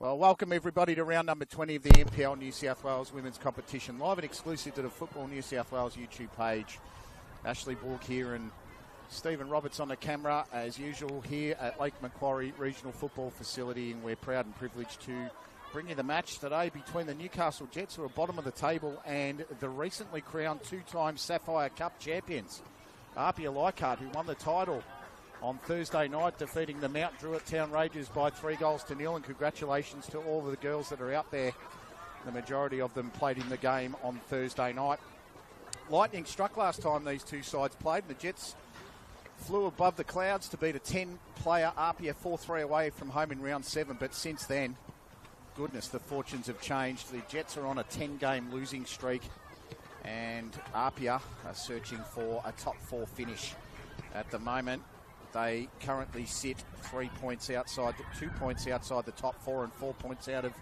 Well, welcome everybody to round number 20 of the NPL New South Wales Women's Competition, live and exclusive to the Football New South Wales YouTube page. Ashley Borg here and Stephen Roberts on the camera, as usual, here at Lake Macquarie Regional Football Facility, and we're proud and privileged to bring you the match today between the Newcastle Jets, who are bottom of the table, and the recently crowned two-time Sapphire Cup champions, APIA Leichhardt, who won the title on Thursday night, defeating the Mount Druitt Town Rangers by 3-0. And congratulations to all of the girls that are out there. The majority of them played in the game on Thursday night. Lightning struck last time these two sides played, and the Jets flew above the clouds to beat a 10-player APIA 4-3 away from home in round 7. But since then, goodness, the fortunes have changed. The Jets are on a 10-game losing streak, and APIA are searching for a top 4 finish at the moment. They currently sit 2 points outside the top 4 and 4 points out of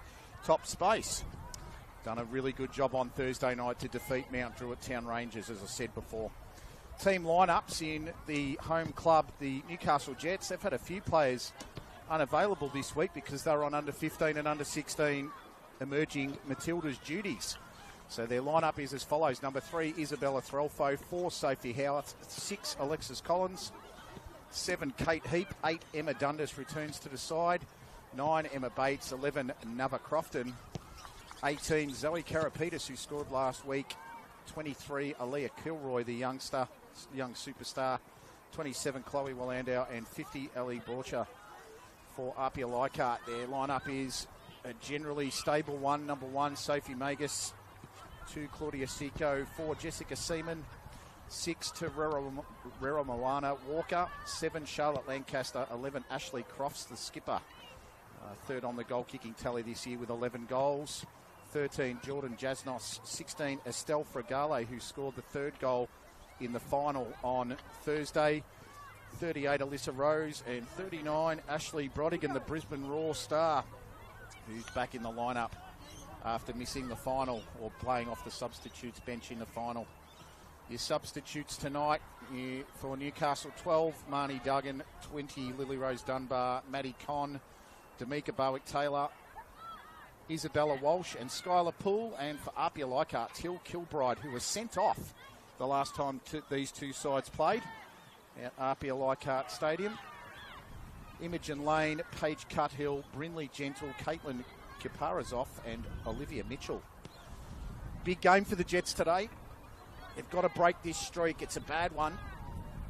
top space. Done a really good job on Thursday night to defeat Mount Druitt Town Rangers, as I said before. Team lineups in the home club, the Newcastle Jets. They've had a few players unavailable this week because they're on under 15 and under 16 emerging Matildas duties. So their lineup is as follows. Number 3, Isabella Threlfo. 4, Sophie Howarth. 6, Alexis Collins. 7, Kate Heap. 8, Emma Dundas returns to the side. 9, Emma Bates. 11, Nava Crofton. 18, Zoe Karapetis, who scored last week. 23, Aaliyah Kilroy, the young superstar. 27, Chloe Wallandau. And 50, Ellie Borcher for APIA Leichhardt. Their lineup is a generally stable one. Number 1, Sophie Magus. 2, Claudia Seco. 4, Jessica Seaman. 6, Terrera Moana Walker. 7, Charlotte Lancaster. 11, Ashley Crofts, the skipper. Third on the goal-kicking tally this year with 11 goals. 13, Jordan Jasnos. 16, Estelle Fragale, who scored the 3rd goal in the final on Thursday. 38, Alyssa Rose. And 39, Ashley Brodigan, the Brisbane Raw star, who's back in the lineup after missing the final or playing off the substitutes bench in the final. Your substitutes tonight for Newcastle: 12, Marnie Duggan. 20, Lily Rose Dunbar. Maddie Conn, D'Amica Bowick-Taylor, Isabella Walsh and Skylar Poole. And for APIA Leichhardt, Till Kilbride, who was sent off the last time these two sides played at APIA Leichhardt Stadium. Imogen Lane, Paige Cuthill, Brinley Gentle, Caitlin Kiparazov and Olivia Mitchell. Big game for the Jets today. They've got to break this streak. It's a bad one.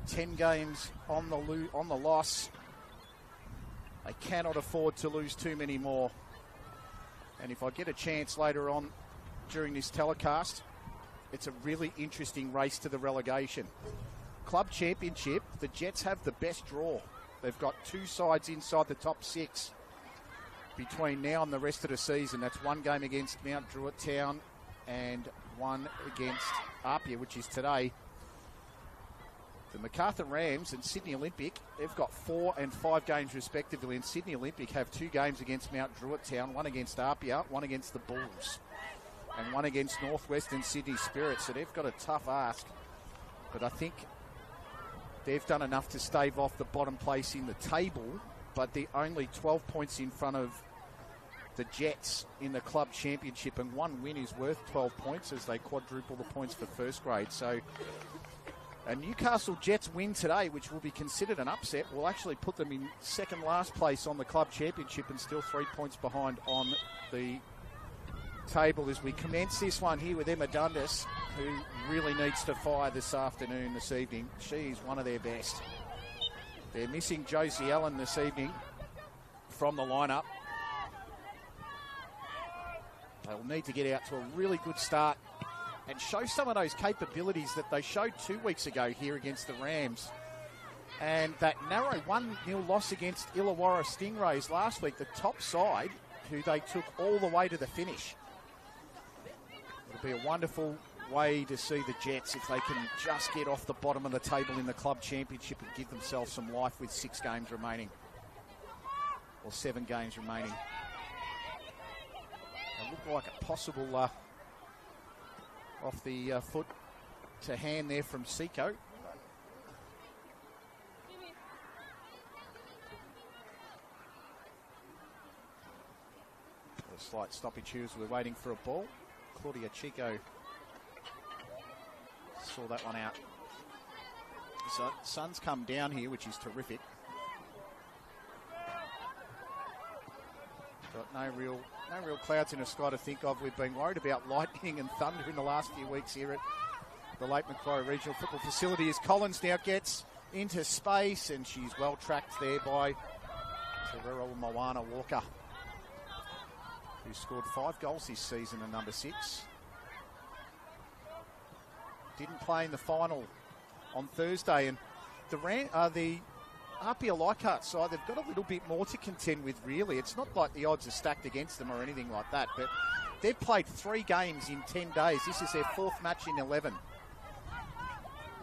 10 games on the loss. They cannot afford to lose too many more. And if I get a chance later on during this telecast, it's a really interesting race to the relegation. Club Championship, the Jets have the best draw. They've got 2 sides inside the top 6 between now and the rest of the season. That's 1 game against Mount Druitt Town and 1 against APIA, which is today. The Macarthur Rams and Sydney Olympic, they've got 4 and 5 games respectively, and Sydney Olympic have 2 games against Mount Druitt Town, 1 against APIA, 1 against the Bulls, and 1 against Northwestern Sydney Spirit. So they've got a tough ask, but I think they've done enough to stave off the bottom place in the table, but they're only 12 points in front of the Jets in the club championship, and 1 win is worth 12 points as they quadruple the points for first grade. So a Newcastle Jets win today, which will be considered an upset, will actually put them in second last place on the club championship and still 3 points behind on the table as we commence this one here with Emma Dundas, who really needs to fire this evening. She's one of their best. They're missing Josie Allen this evening from the lineup. They will need to get out to a really good start and show some of those capabilities that they showed 2 weeks ago here against the Rams. And that narrow 1-0 loss against Illawarra Stingrays last week, the top side, who they took all the way to the finish. It'll be a wonderful way to see the Jets if they can just get off the bottom of the table in the club championship and give themselves some life with 6 games remaining, or 7 games remaining. It looked like a possible off the foot to hand there from Seco. Slight stoppage here as we're waiting for a ball. Claudia Chico saw that one out. So sun's come down here, which is terrific. Got no real clouds in the sky to think of. We've been worried about lightning and thunder in the last few weeks here at the Lake Macquarie Regional Football Facility as Collins now gets into space, and she's well tracked there by Terrell Moana Walker, who scored 5 goals this season at number 6. Didn't play in the final on Thursday, and the APIA Leichhardt side, they've got a little bit more to contend with, really. It's not like the odds are stacked against them or anything like that, but they've played 3 games in 10 days. This is their 4th match in 11.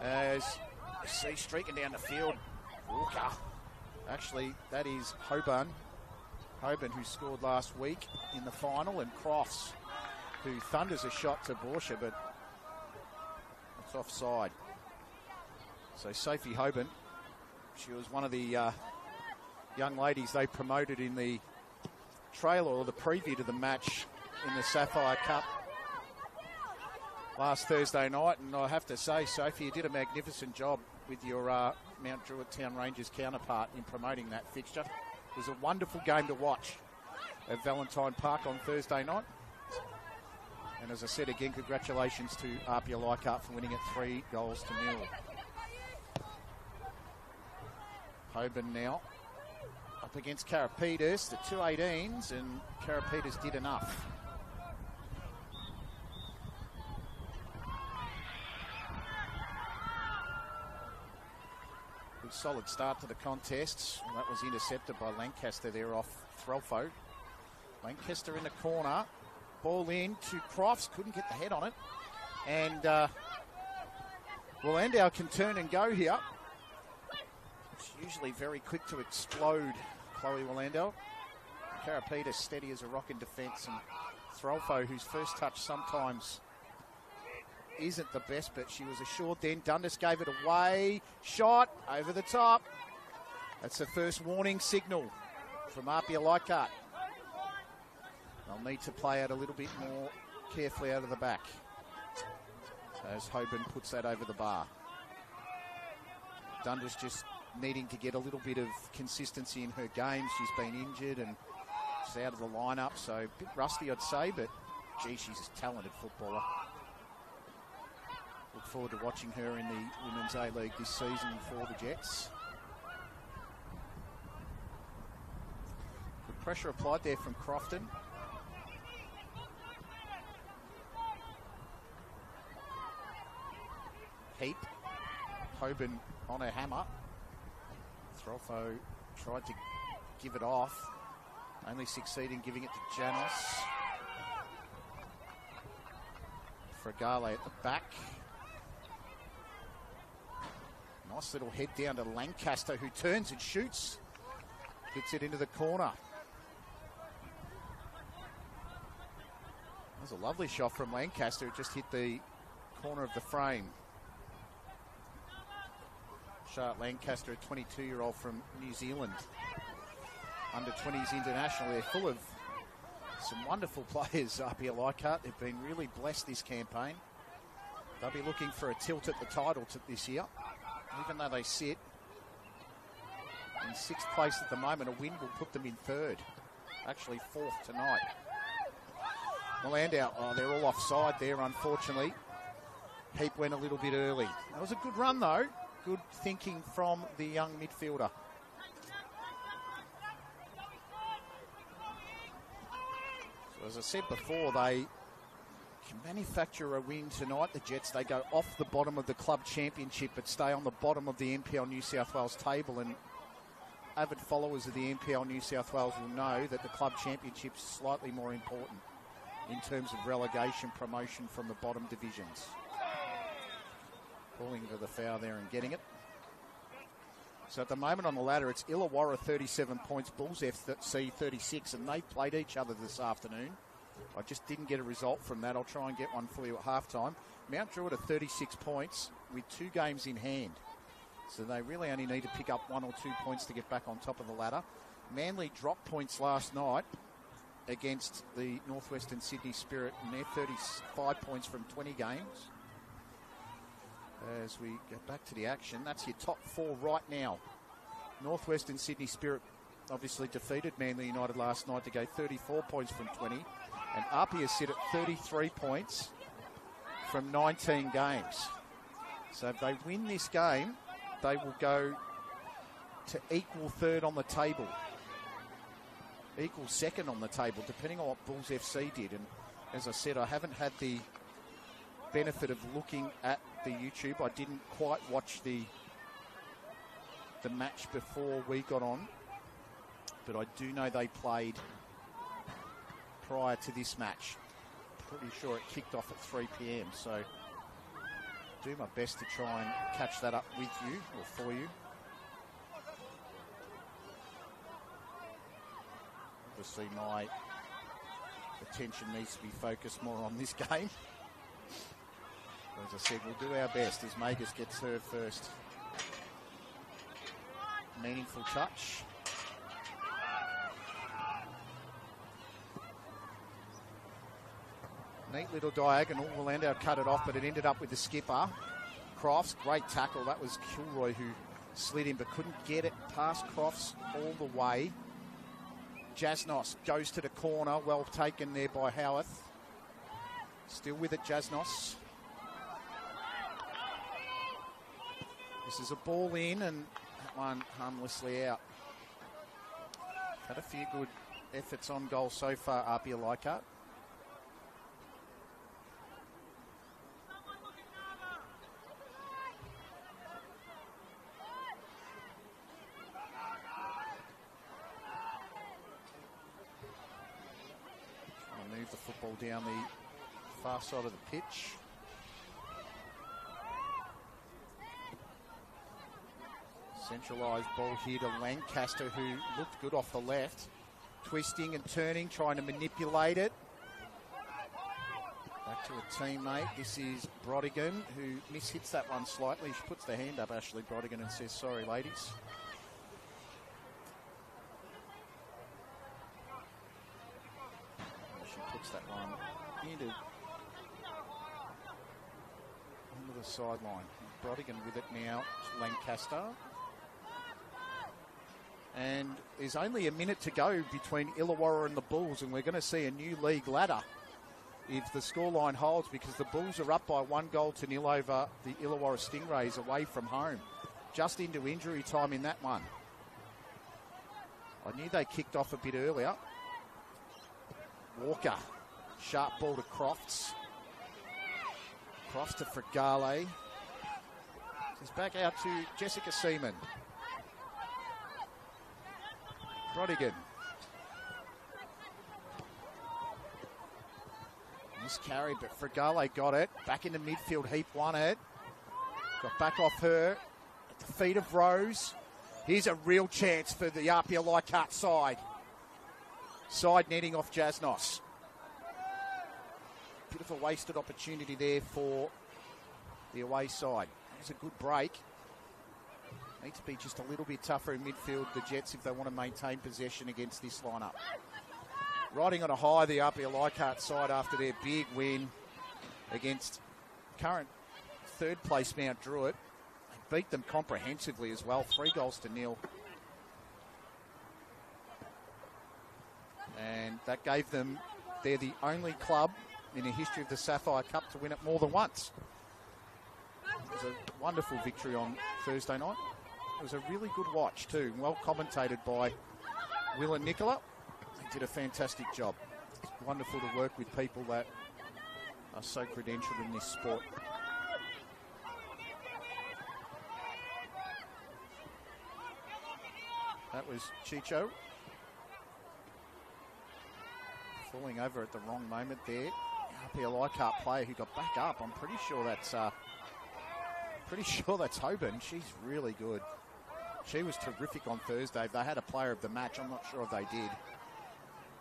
As you see streaking down the field, Walker. Actually, that is Hoban, who scored last week in the final, and Crofts, who thunders a shot to Borsha, but it's offside. So Sophie Hoban, she was one of the young ladies they promoted in the trailer or the preview to the match in the Sapphire Cup last Thursday night. And I have to say, Sophie, you did a magnificent job with your Mount Druitt Town Rangers counterpart in promoting that fixture. It was a wonderful game to watch at Valentine Park on Thursday night. And as I said again, congratulations to APIA Leichhardt for winning it 3 goals to 0. Hoban now up against Karapetas, the 2-18s, and Karapetas did enough. Good solid start to the contest. That was intercepted by Lancaster there off Threlfo. Lancaster in the corner. Ball in to Crofts, couldn't get the head on it. And Landau can turn and go here. She's usually very quick to explode, Chloe Landau. Karapetas steady as a rock in defence, and Threlfo, whose first touch sometimes isn't the best, but she was assured then. Dundas gave it away. Shot over the top. That's the first warning signal from APIA Leichhardt. They'll need to play out a little bit more carefully out of the back as Hoban puts that over the bar. Dundas just needing to get a little bit of consistency in her game. She's been injured and she's out of the lineup, so a bit rusty, I'd say, but gee, she's a talented footballer. Look forward to watching her in the Women's A-League this season for the Jets. Good pressure applied there from Crofton. Heap. Hoban on her hammer. Threlfo tried to give it off, only succeeding giving it to Janos. Fragale at the back. Nice little head down to Lancaster, who turns and shoots. Gets it into the corner. That was a lovely shot from Lancaster. It just hit the corner of the frame. Charlotte Lancaster, a 22-year-old from New Zealand. Under-20s international. They're full of some wonderful players, APIA Leichhardt. They've been really blessed this campaign. They'll be looking for a tilt at the title this year. Even though they sit in 6th place at the moment, a win will put them in 3rd. Actually 4th tonight. Landau, they're all offside there, unfortunately. Heap went a little bit early. That was a good run, though. Good thinking from the young midfielder. So as I said before, they can manufacture a win tonight, the Jets. They go off the bottom of the club championship but stay on the bottom of the NPL New South Wales table, and avid followers of the NPL New South Wales will know that the club championship is slightly more important in terms of relegation promotion from the bottom divisions. Calling for the foul there and getting it. So at the moment on the ladder, it's Illawarra 37 points, Bulls FC 36, and they've played each other this afternoon. I just didn't get a result from that. I'll try and get one for you at halftime. Mount Druitt are 36 points with 2 games in hand. So they really only need to pick up 1 or 2 points to get back on top of the ladder. Manly dropped points last night against the Northwestern Sydney Spirit, and they're 35 points from 20 games. As we get back to the action, that's your top four right now. Northwestern Sydney Spirit obviously defeated Manly United last night to go 34 points from 20. And APIA sit at 33 points from 19 games. So if they win this game, they will go to equal third on the table. Equal second on the table, depending on what Bulls FC did. And as I said, I haven't had the benefit of looking at the YouTube. I didn't quite watch the match before we got on, but I do know they played prior to this match. Pretty sure it kicked off at 3 p.m, so do my best to try and catch that up with you or for you. Obviously my attention needs to be focused more on this game. As I said, we'll do our best as Magus gets served first. Meaningful touch. Neat little diagonal. Landau cut it off, but it ended up with the skipper. Crofts, great tackle. That was Kilroy who slid in, but couldn't get it past Crofts all the way. Jasnos goes to the corner. Well taken there by Howarth. Still with it, Jasnos. This is a ball in, and that one harmlessly out. Had a few good efforts on goal so far, APIA Leichhardt. Trying to move the football down the far side of the pitch. Centralised ball here to Lancaster, who looked good off the left. Twisting and turning, trying to manipulate it. Back to a teammate. This is Brodigan, who mishits that one slightly. She puts the hand up, Ashley Brodigan, and says, sorry, ladies. She puts that one into the sideline. Brodigan with it now, Lancaster. And there's only a minute to go between Illawarra and the Bulls, and we're going to see a new league ladder if the scoreline holds, because the Bulls are up by 1-0 over the Illawarra Stingrays away from home. Just into injury time in that one. I knew they kicked off a bit earlier. Walker, sharp ball to Crofts. Crofts to Fregale. It's back out to Jessica Seaman. Brodigan. Miscarried, but Fregale got it. Back into midfield, Heap won it. Got back off her. At the feet of Rose. Here's a real chance for the APIA Leichhardt side. Side netting off Jasnos. Bit of a wasted opportunity there for the away side. There's a good break. Need to be just a little bit tougher in midfield, the Jets, if they want to maintain possession against this lineup. Riding on a high, the APIA Leichhardt side after their big win against current third place Mount Druitt. They beat them comprehensively as well, 3-0. And that gave them, they're the only club in the history of the Sapphire Cup to win it more than once. It was a wonderful victory on Thursday night. It was a really good watch too, well commentated by Will and Nicola. They did a fantastic job. It's wonderful to work with people that are so credentialed in this sport. That was Chicho. Falling over at the wrong moment there. APIA Leichhardt player who got back up. I'm pretty sure that's Hoban. She's really good. She was terrific on Thursday. They had a player of the match. I'm not sure if they did.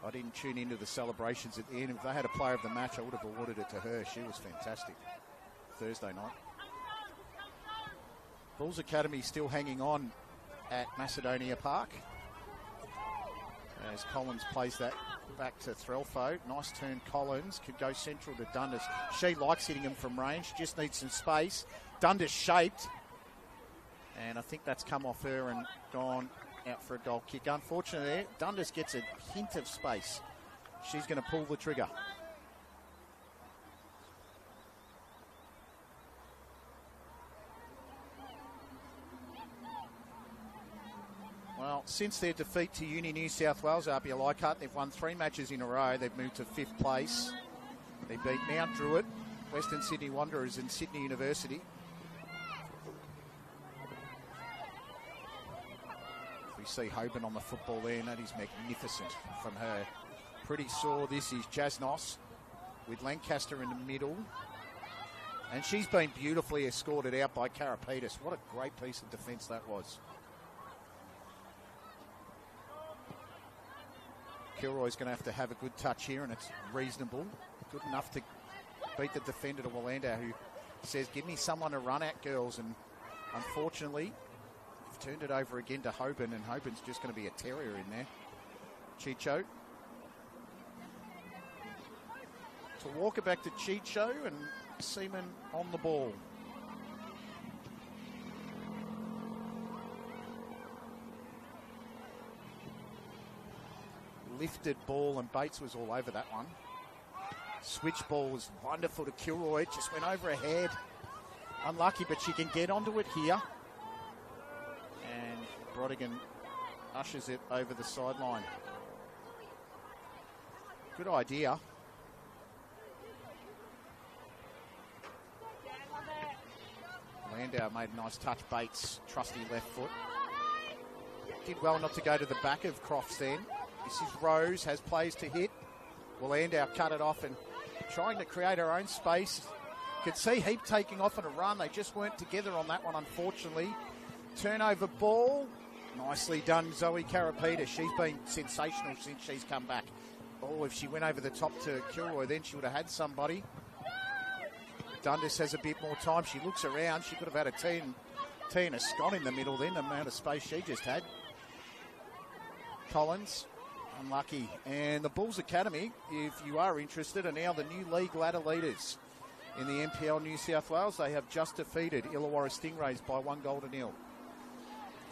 I didn't tune into the celebrations at the end. If they had a player of the match, I would have awarded it to her. She was fantastic Thursday night. Bulls Academy still hanging on at Macedonia Park as Collins plays that back to Threlfo. Nice turn, Collins. Could go central to Dundas. She likes hitting him from range. Just needs some space. Dundas shaped. And I think that's come off her and gone out for a goal kick. Unfortunately, Dundas gets a hint of space. She's going to pull the trigger. Well, since their defeat to Uni New South Wales, APIA Leichhardt, they've won 3 matches in a row. They've moved to 5th place. They beat Mount Druitt, Western Sydney Wanderers and Sydney University. We see Hoban on the football there, and that is magnificent from her. Pretty sore. This is Jasnos with Lancaster in the middle. And she's been beautifully escorted out by Karapetis. What a great piece of defence that was. Kilroy's going to have a good touch here, and it's reasonable. Good enough to beat the defender to Walanda, who says, give me someone to run at, girls. And unfortunately, we've turned it over again to Hoban, and Hoban's just going to be a terrier in there. Chicho. To Walker back to Chicho, and Seaman on the ball. Lifted ball, and Bates was all over that one. Switch ball was wonderful to Kilroy. Just went over her head. Unlucky, but she can get onto it here. And Brodigan ushers it over the sideline. Good idea. Landau made a nice touch. Bates, trusty left foot. Did well not to go to the back of Crofts then. This is Rose, has plays to hit. Landau cut it off and trying to create her own space. Could see Heap taking off on a run. They just weren't together on that one, unfortunately. Turnover ball. Nicely done, Zoe Karapetis. She's been sensational since she's come back. Oh, if she went over the top to Kilroy, then she would have had somebody. Dundas has a bit more time. She looks around. She could have had a tee and a scone in the middle then, the amount of space she just had. Collins, unlucky. And the Bulls Academy, if you are interested, are now the new league ladder leaders in the NPL New South Wales. They have just defeated Illawarra Stingrays by 1-0.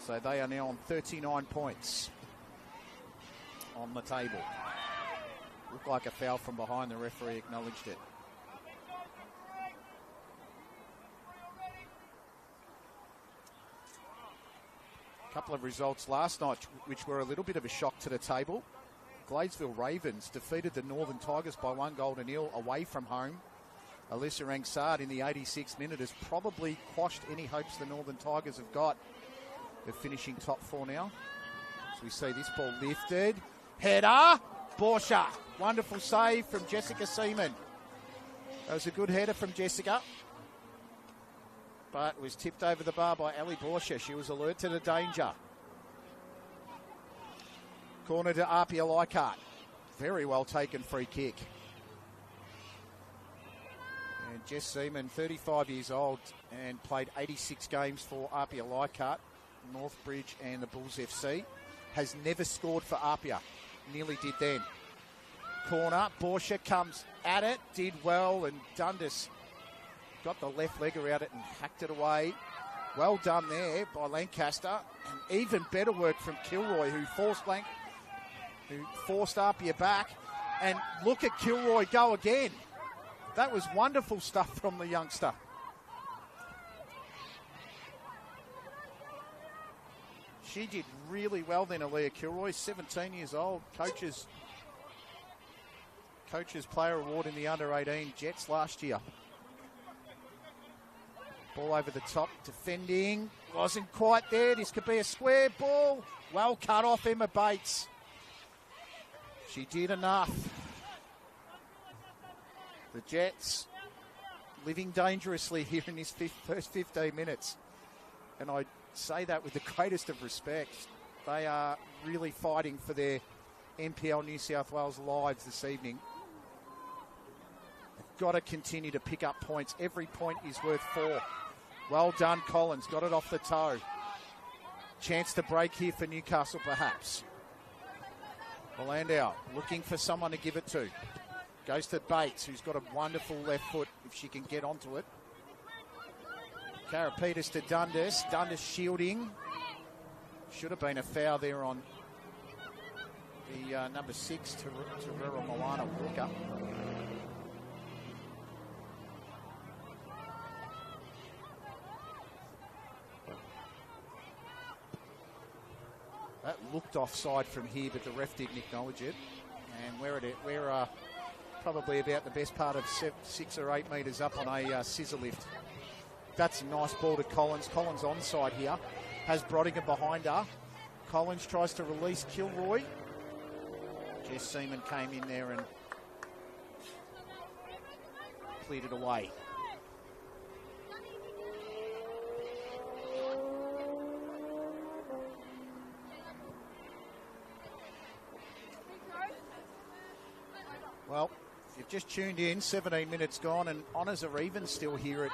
So they are now on 39 points on the table. Looked like a foul from behind. The referee acknowledged it. Couple of results last night which were a little bit of a shock to the table. Gladesville Ravens defeated the Northern Tigers by 1-0 away from home. Alyssa Rangsard in the 86th minute has probably quashed any hopes the Northern Tigers have got of finishing top 4 now. So we see this ball lifted. Header. Borsha. Wonderful save from Jessica Seaman. That was a good header from Jessica. But was tipped over the bar by Ali Borsha. She was alert to the danger. Corner to APIA Leichhardt. Very well taken free kick. And Jess Seaman, 35 years old, and played 86 games for APIA Leichhardt, Northbridge and the Bulls FC. Has never scored for APIA. Nearly did then. Corner, Borsha comes at it, did well, and Dundas got the left leg around it and hacked it away. Well done there by Lancaster. And even better work from Kilroy, who forced APIA back. And look at Kilroy go again. That was wonderful stuff from the youngster. She did really well then, Aaliyah Kilroy, 17 years old. Coach's Player Award in the under-18 Jets last year. Ball over the top, defending. Wasn't quite there. This could be a square ball. Well cut off, Emma Bates. She did enough. The Jets living dangerously here in this first 15 minutes. And I say that with the greatest of respect. They are really fighting for their NPL New South Wales lives this evening. They've got to continue to pick up points. Every point is worth 4. Well done, Collins. Got it off the toe. Chance to break here for Newcastle, perhaps. Landau looking for someone to give it to. Goes to Bates, who's got a wonderful left foot if she can get onto it. Karapetis to Dundas. Dundas shielding. Should have been a foul there on the number 6, Terrera Moana Walker. That looked offside from here, but the ref didn't acknowledge it. And we're probably about the best part of 6 or 8 metres up on a scissor lift. That's a nice ball to Collins. Collins onside here. Has Brodigan behind her. Collins tries to release Kilroy. Jess Seaman came in there and cleared it away. Well, if you've just tuned in, 17 minutes gone, and honours are even still here at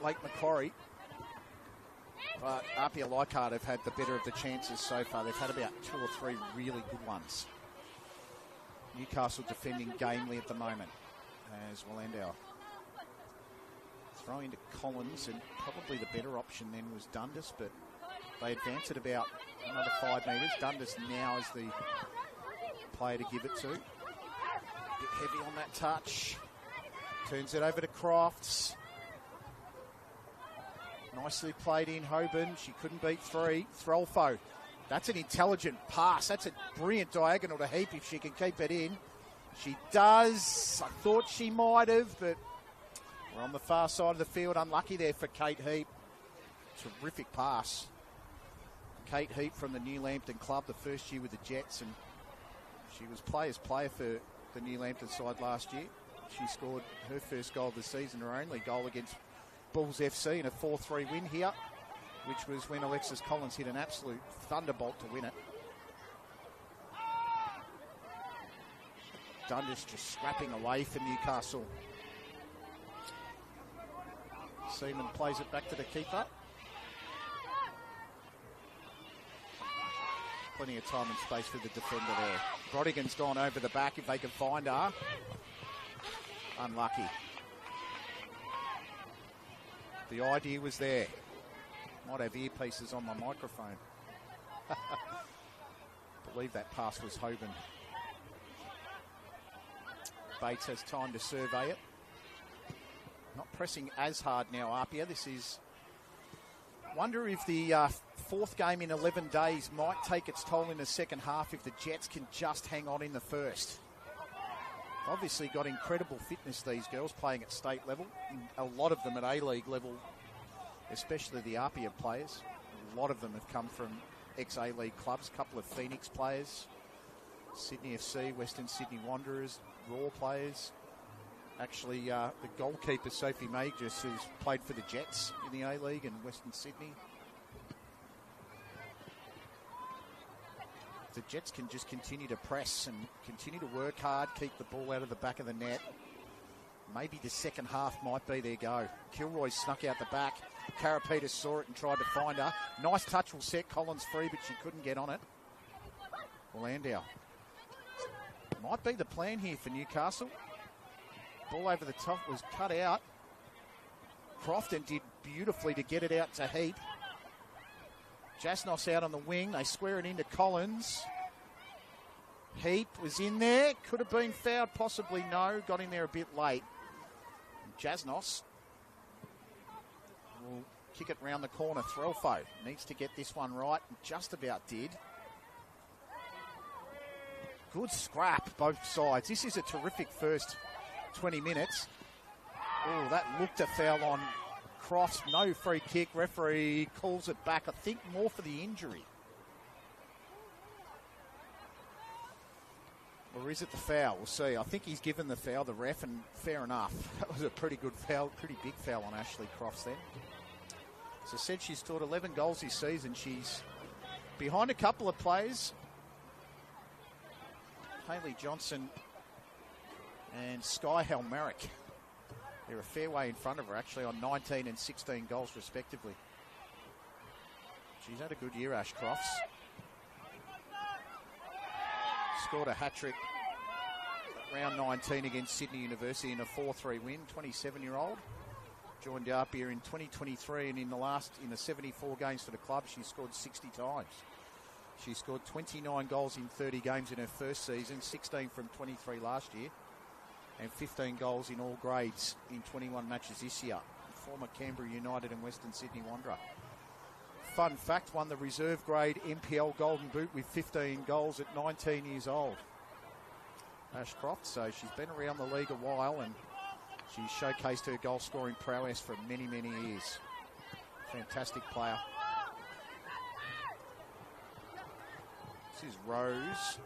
Lake Macquarie. But APIA Leichhardt have had the better of the chances so far. They've had about 2 or 3 really good ones. Newcastle defending gamely at the moment as Landau. Throwing to Collins, and probably the better option then was Dundas, but they advance it about another 5 metres. Dundas now is the player to give it to. A bit heavy on that touch. Turns it over to Crofts. Nicely played in Hoban. She couldn't beat 3. Throlfo. That's an intelligent pass. That's a brilliant diagonal to Heap if she can keep it in. She does. I thought she might have, but we're on the far side of the field. Unlucky there for Kate Heap. Terrific pass. Kate Heap from the New Lambton club, the first year with the Jets, and she was player's player for the New Lambton side last year. She scored her first goal of the season, her only goal against Bulls FC in a 4-3 win here, which was when Alexis Collins hit an absolute thunderbolt to win it. Dundas just scrapping away for Newcastle. Seaman plays it back to the keeper. Plenty of time and space for the defender there. Brodigan's gone over the back if they can find her. Unlucky. The idea was there. Might have earpieces on my microphone. Believe that pass was Hoban. Bates has time to survey it. Not pressing as hard now, APIA. This is... Wonder if the 4th game in 11 days might take its toll in the second half if the Jets can just hang on in the first. Obviously got incredible fitness, these girls, playing at state level. A lot of them at A-League level, especially the APIA players. A lot of them have come from ex-A-League clubs, a couple of Phoenix players, Sydney FC, Western Sydney Wanderers, Raw players. Actually, the goalkeeper, Sophie Magis, who's played for the Jets in the A-League and Western Sydney. The Jets can just continue to press and continue to work hard, keep the ball out of the back of the net. Maybe the second half might be their go. Kilroy snuck out the back. Karapetis saw it and tried to find her. Nice touch will set Collins free, but she couldn't get on it. Landau. Might be the plan here for Newcastle. Ball over the top was cut out. Crofton did beautifully to get it out to Heap. Jasnos out on the wing. They square it into Collins. Heap was in there. Could have been fouled, possibly no. Got in there a bit late. Jasnos will kick it round the corner. Threlfo needs to get this one right. Just about did. Good scrap, both sides. This is a terrific first 20 minutes. Oh, that looked a foul on Crofts. No free kick. Referee calls it back. I think more for the injury. Or is it the foul? We'll see. I think he's given the foul, the ref, and fair enough. That was a pretty good foul, pretty big foul on Ashley Crofts then. As I said, she's scored 11 goals this season. She's behind a couple of players. Hayley Johnson and Sky Helmerick. They're a fair way in front of her, actually, on 19 and 16 goals, respectively. She's had a good year, Ash Crofts. scored a hat-trick round 19 against Sydney University in a 4-3 win, 27-year-old. Joined APIA in 2023, and in the 74 games for the club, she scored 60 times. She scored 29 goals in 30 games in her first season, 16 from 23 last year, and 15 goals in all grades in 21 matches this year. Former Canberra United and Western Sydney Wanderer. Fun fact, won the reserve grade NPL Golden Boot with 15 goals at 19 years old. Ashcroft, so she's been around the league a while, and she's showcased her goal scoring prowess for many, many years. Fantastic player. This is Rose.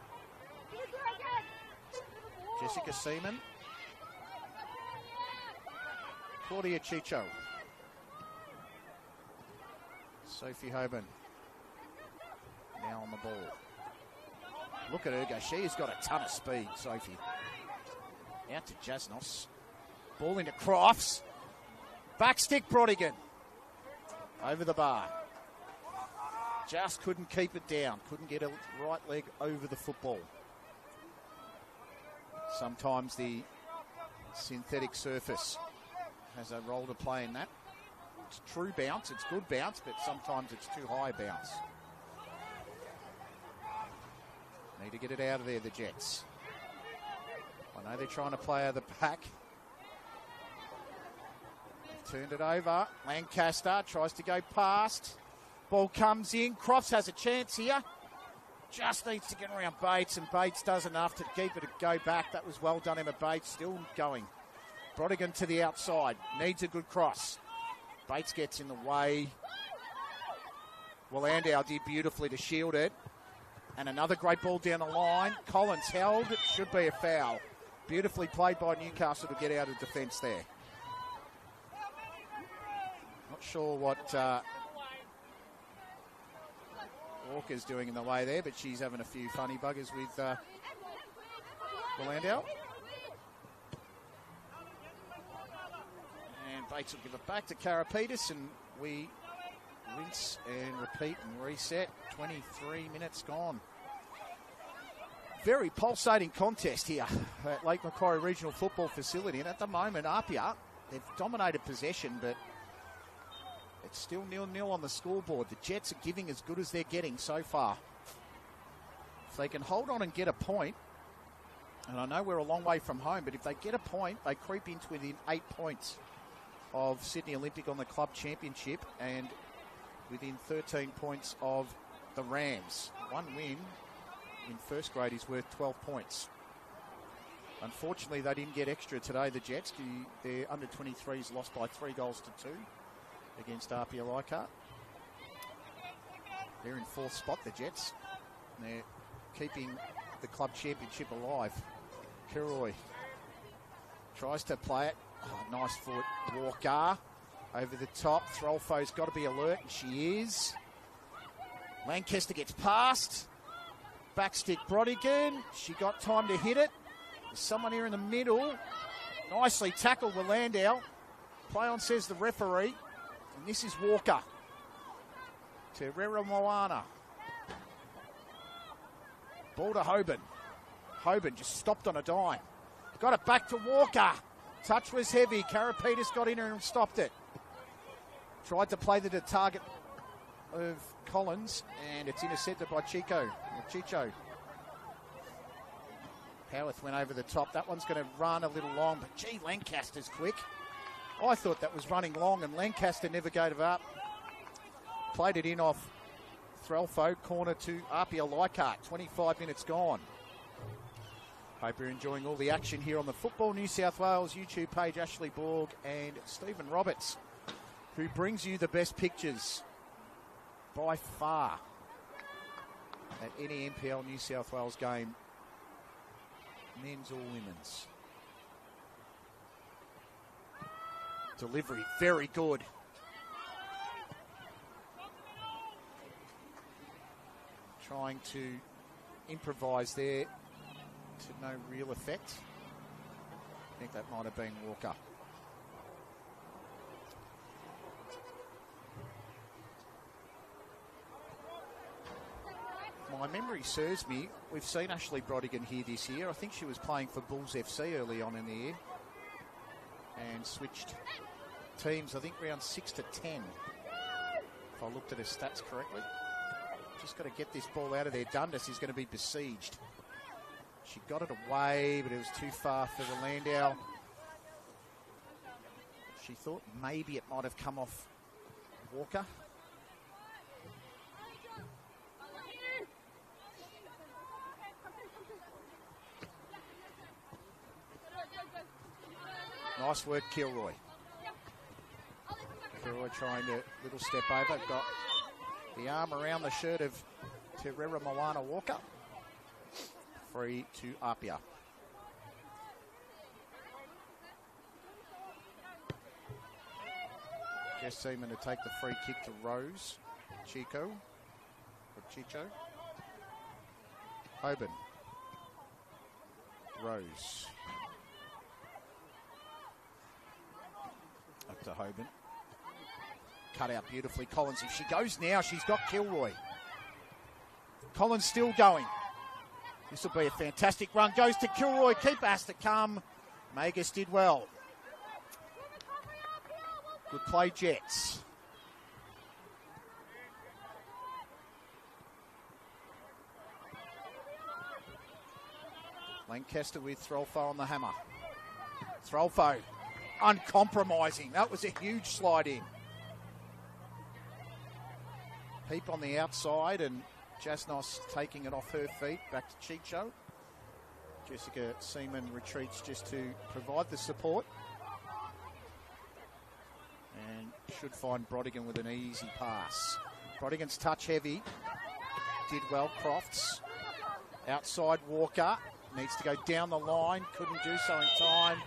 Jessica Seaman. Claudia Chicho. Sophie Hoban. Now on the ball. Look at her go. She's got a ton of speed, Sophie. Out to Jasnos. Ball into Crofts. Back stick, Brodigan. Over the bar. Just couldn't keep it down. Couldn't get a right leg over the football. Sometimes the synthetic surface has a role to play in that. It's true bounce. It's good bounce, but sometimes it's too high bounce. Need to get it out of there, the Jets. I know they're trying to play out of the pack. Turned it over. Lancaster tries to go past. Ball comes in. Crofts has a chance here. Just needs to get around Bates, and Bates does enough to keep it to go back. That was well done, Emma Bates. Still going. Brodigan to the outside. Needs a good cross. Bates gets in the way. Well, Landau did beautifully to shield it. And another great ball down the line. Collins held. It should be a foul. Beautifully played by Newcastle to get out of defence there. Not sure what Walker's doing in the way there, but she's having a few funny buggers with Landau. And Bates will give it back to Karapetis, and we rinse and repeat and reset. 23 minutes gone. Very pulsating contest here at Lake Macquarie Regional Football Facility. And at the moment, APIA, they've dominated possession, but it's still 0-0 on the scoreboard. The Jets are giving as good as they're getting so far. If they can hold on and get a point, and I know we're a long way from home, but if they get a point, they creep into within 8 points of Sydney Olympic on the club championship, and within 13 points of the Rams. One win in first grade is worth 12 points. Unfortunately, they didn't get extra today, the Jets. Their under-23s lost by 3 goals to 2 against APIA Leichhardt. They're in 4th spot, the Jets. And they're keeping the club championship alive. Kilroy tries to play it. Oh, nice foot. Walker over the top. Throlfo's got to be alert, and she is. Lancaster gets past. Backstick Brodigan. She got time to hit it. There's someone here in the middle. Nicely tackled with Landau. Play on, says the referee. And this is Walker. Terrera Moana. Ball to Hoban. Hoban just stopped on a dime. Got it back to Walker. Touch was heavy. Karapetis got in her and stopped it. Tried to play the target of Collins, and it's intercepted by Chicho. Howarth went over the top. That one's going to run a little long, but gee, Lancaster's quick. I thought that was running long, and Lancaster never gave up. Played it in off Threlfo, corner to APIA Leichhardt. 25 minutes gone. Hope you're enjoying all the action here on the Football New South Wales YouTube page. Ashley Borg and Stephen Roberts, who brings you the best pictures by far at any NPL New South Wales game, men's or women's. Delivery, very good. Trying to improvise there to no real effect. I think that might have been Walker. my memory serves me, we've seen Ashley Brodigan here this year. I think she was playing for Bulls FC early on in the year and switched teams, I think, round 6 to 10, if I looked at her stats correctly. Just got to get this ball out of there. Dundas is going to be besieged. She got it away, but it was too far for the Landau. She thought maybe it might have come off Walker. Nice work, Kilroy. Kilroy trying to little step over. Got the arm around the shirt of Terera Moana Walker. Free to APIA. Jess Seaman to take the free kick to Rose. Chicho. Hoban. Rose. Up to Hoban. Cut out beautifully. Collins, if she goes now, she's got Kilroy. Collins still going. This will be a fantastic run. Goes to Kilroy. Keeper has to come. Magus did well. Good play, Jets. Lancaster with Throlfo on the hammer. Throlfo, uncompromising. That was a huge slide in. Peep on the outside and Jasnos taking it off her feet. Back to Chicho. Jessica Seaman retreats just to provide the support. And should find Brodigan with an easy pass. Brodigan's touch heavy. Did well, Crofts. Outside Walker. Needs to go down the line. Couldn't do so in time.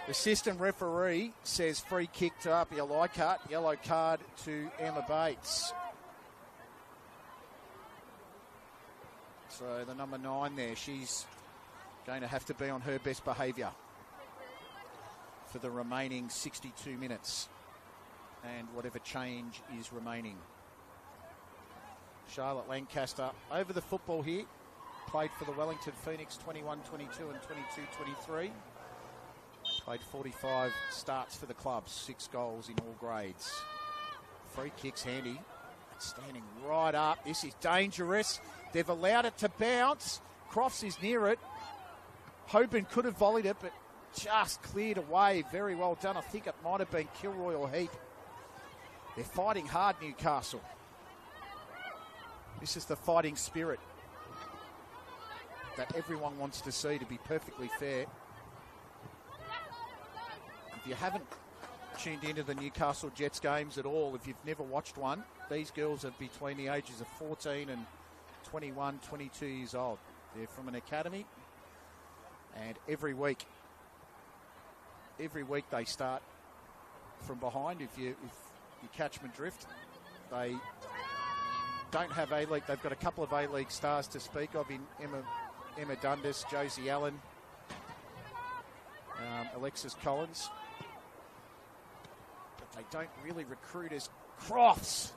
Assistant referee says free kick to APIA Leichhardt. Yellow card to Emma Bates. So the number 9 there, she's going to have to be on her best behaviour for the remaining 62 minutes and whatever change is remaining. Charlotte Lancaster over the football here. Played for the Wellington Phoenix 21-22 and 22-23. Played 45 starts for the club, 6 goals in all grades. Free kick's handy. Standing right up. This is dangerous. They've allowed it to bounce. Crofts is near it. Hoban could have volleyed it, but just cleared away. Very well done. I think it might have been Kilroy or Heap. They're fighting hard, Newcastle. This is the fighting spirit that everyone wants to see, to be perfectly fair. If you haven't tuned into the Newcastle Jets games at all, if you've never watched one, these girls are between the ages of 14 and 21, 22 years old. They're from an academy, and every week they start from behind. If you catch my drift, they don't have A-League. They've got a couple of A-League stars to speak of in Emma Dundas, Josie Allen, Alexis Collins. But they don't really recruit as Crofts.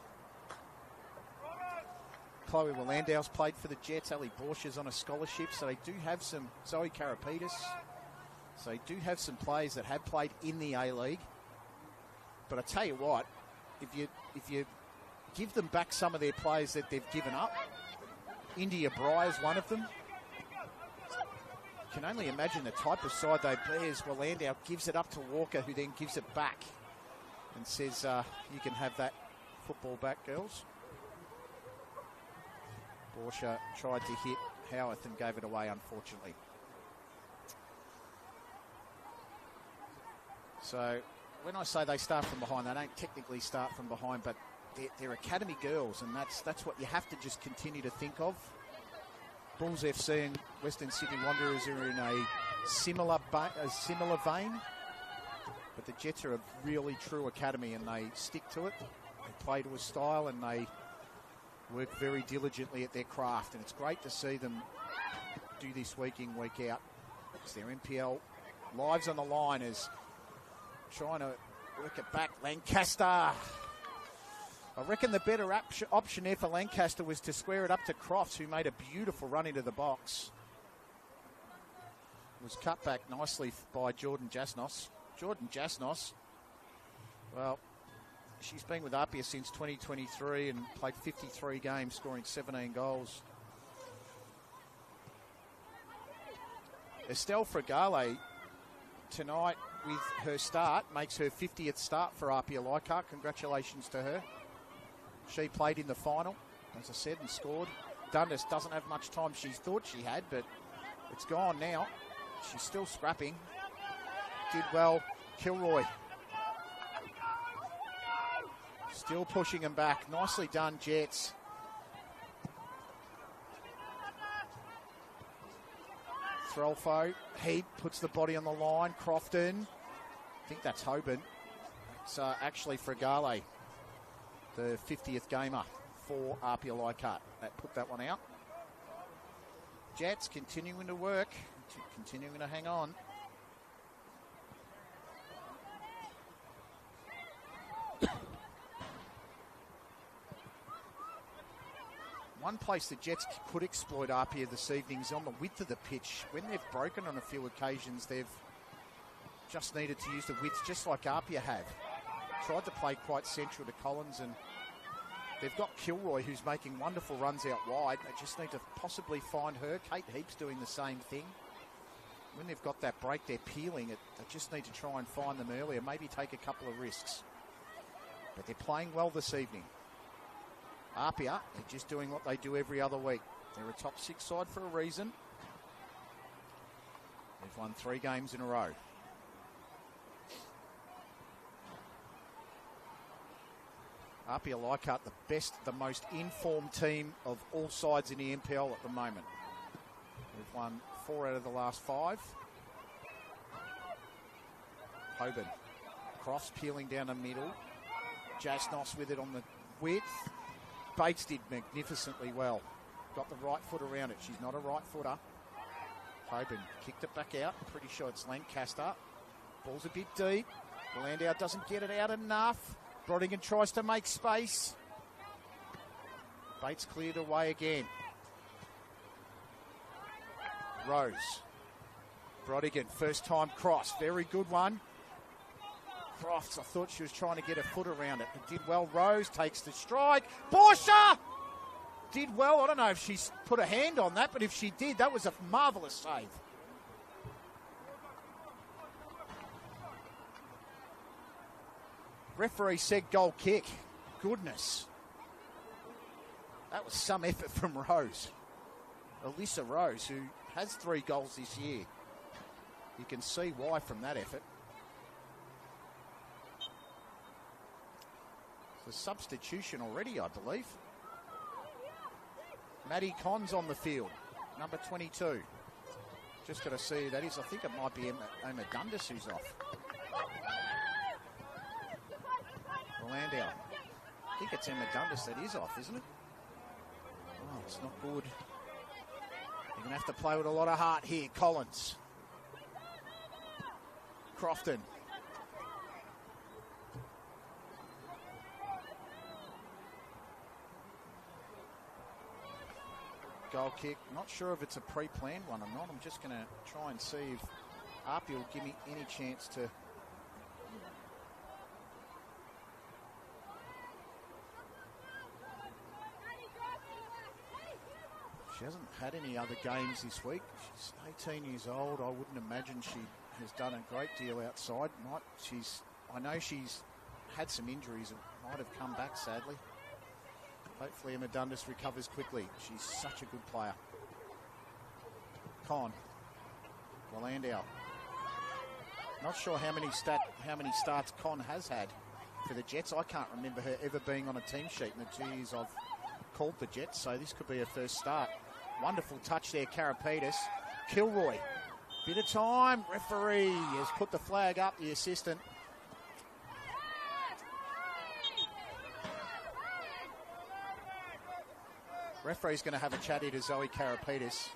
Chloe Landau's played for the Jets. Ali Borsch is on a scholarship, so they do have some. Zoe Karapetis. So they do have some players that have played in the A-League. But I tell you what, if you give them back some of their players that they've given up, India Bry is one of them. You can only imagine the type of side they'd be as Landau gives it up to Walker, who then gives it back and says, you can have that football back, girls. Borsha tried to hit Howarth and gave it away, unfortunately. So when I say they start from behind, they don't technically start from behind, but they're academy girls, and that's what you have to just continue to think of. Bulls FC and Western Sydney Wanderers are in a similar vein, but the Jets are a really true academy, and they stick to it. They play to a style, and they work very diligently at their craft, and it's great to see them do this week in, week out. It's their NPL lives on the line as trying to work it back. Lancaster I reckon the better option there for Lancaster was to square it up to Crofts, who made a beautiful run into the box. It was cut back nicely by Jordan Jasnos. Jordan Jasnos, well, she's been with APIA since 2023 and played 53 games, scoring 17 goals. Estelle Fragale tonight with her start makes her 50th start for APIA Leichhardt. Congratulations to her. She played in the final, as I said, and scored. Dundas doesn't have much time she thought she had, but it's gone now. She's still scrapping. Did well. Kilroy. Still pushing him back. Nicely done, Jets. Threlfo. He puts the body on the line. Crofton. I think that's Hoban. It's actually Fragale, the 50th gamer for APIA Leichhardt. That put that one out. Jets continuing to work, continuing to hang on. One place the Jets could exploit APIA this evening is on the width of the pitch. When they've broken on a few occasions, they've just needed to use the width, just like APIA have. Tried to play quite central to Collins, and they've got Kilroy, who's making wonderful runs out wide. They just need to possibly find her. Kate Heap's doing the same thing. When they've got that break, they're peeling it. They just need to try and find them earlier, maybe take a couple of risks. But they're playing well this evening. APIA, they're just doing what they do every other week. They're a top 6 side for a reason. They've won 3 games in a row. APIA Leichhardt, the best, the most informed team of all sides in the NPL at the moment. We've won 4 out of the last 5. Hoban. Crofts peeling down the middle. Jasnos with it on the width. Bates did magnificently well. Got the right foot around it. She's not a right footer. Hoban kicked it back out. Pretty sure it's Lancaster. Ball's a bit deep. Landau doesn't get it out enough. Brodigan tries to make space. Bates cleared away again. Rose. Brodigan, first time cross. Very good one. Crofts, I thought she was trying to get a foot around it. It did well. Rose takes the strike. Borsha did well. I don't know if she's put a hand on that, but if she did, that was a marvellous save. Referee said goal kick. Goodness. That was some effort from Rose. Alyssa Rose, who has 3 goals this year. You can see why from that effort. The substitution already, I believe. Maddie Conn's on the field, number 22. Just got to see who that is. I think it might be Emma Dundas who's off. Landau. I think it's Emma Dundas that is off, isn't it? Oh, it's not good. You're going to have to play with a lot of heart here. Collins. Crofton. Goal kick. Not sure if it's a pre-planned one or not. I'm just going to try and see if APIA will give me any chance to... She hasn't had any other games this week. She's 18 years old. I wouldn't imagine she has done a great deal outside. I know she's had some injuries and might have come back, sadly. Hopefully Emma Dundas recovers quickly. She's such a good player. Con. Landau. Not sure how many starts Con has had for the Jets. I can't remember her ever being on a team sheet in the 2 years I've called the Jets, so this could be her first start. Wonderful touch there, Karapetis. Kilroy. Bit of time. Referee has put the flag up, the assistant. Referee's going to have a chat here to Zoe Karapetis.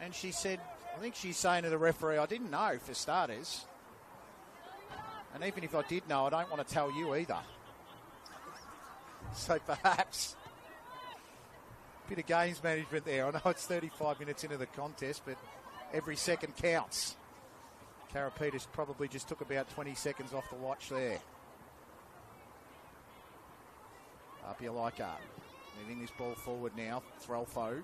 And she said, I think she's saying to the referee, I didn't know, for starters. And even if I did know, I don't want to tell you either. So perhaps a bit of games management there. I know it's 35 minutes into the contest, but every second counts. Karapetis probably just took about 20 seconds off the watch there. APIA Leichhardt moving this ball forward now. Threlfo.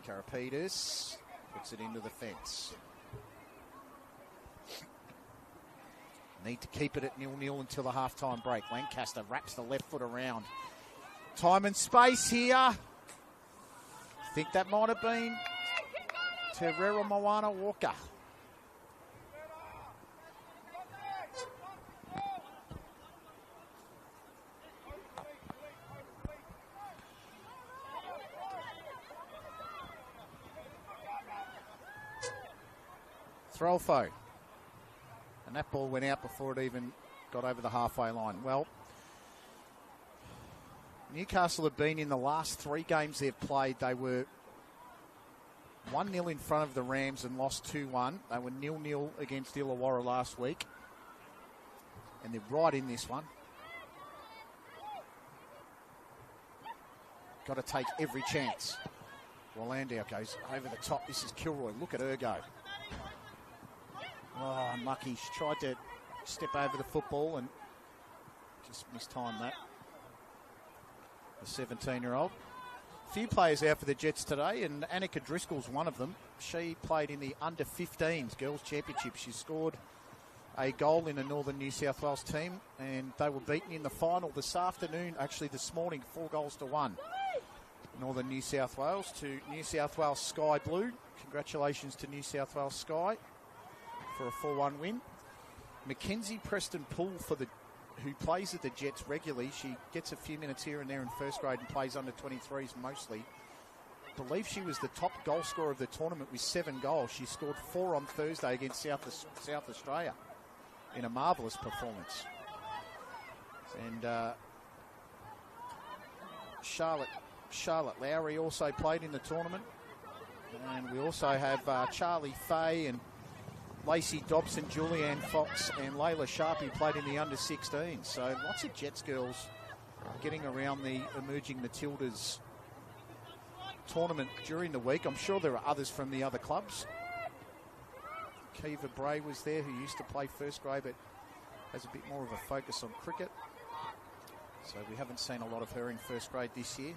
Karapetis puts it into the fence. Need to keep it at 0-0 until the half-time break. Lancaster wraps the left foot around. Time and space here. I think that might have been Terrera Moana Walker. Threlfo. And that ball went out before it even got over the halfway line. Well, Newcastle have been in the last 3 games they've played. They were 1-0 in front of the Rams and lost 2-1. They were 0-0 against Illawarra last week. And they're right in this one. Got to take every chance. Well, Landau goes over the top. This is Kilroy. Look at her go. Oh, unlucky. She tried to step over the football and just mistimed that. The 17-year-old. A few players out for the Jets today, and Annika Driscoll's one of them. She played in the under-15s Girls Championship. She scored a goal in a Northern New South Wales team, and they were beaten in the final this afternoon, actually this morning, 4-1. Northern New South Wales to New South Wales Sky Blue. Congratulations to New South Wales Sky for a 4-1 win. Mackenzie Preston Poole, who plays at the Jets regularly. She gets a few minutes here and there in first grade and plays under 23s mostly. I believe she was the top goal scorer of the tournament with 7 goals. She scored 4 on Thursday against South Australia in a marvellous performance. And Charlotte Lowry also played in the tournament. And we also have Charlie Fay and Lacey Dobson, Julianne Fox and Layla Sharp, who played in the under-16. So lots of Jets girls getting around the Emerging Matildas tournament during the week. I'm sure there are others from the other clubs. Kiva Bray was there, who used to play first grade but has a bit more of a focus on cricket. So we haven't seen a lot of her in first grade this year.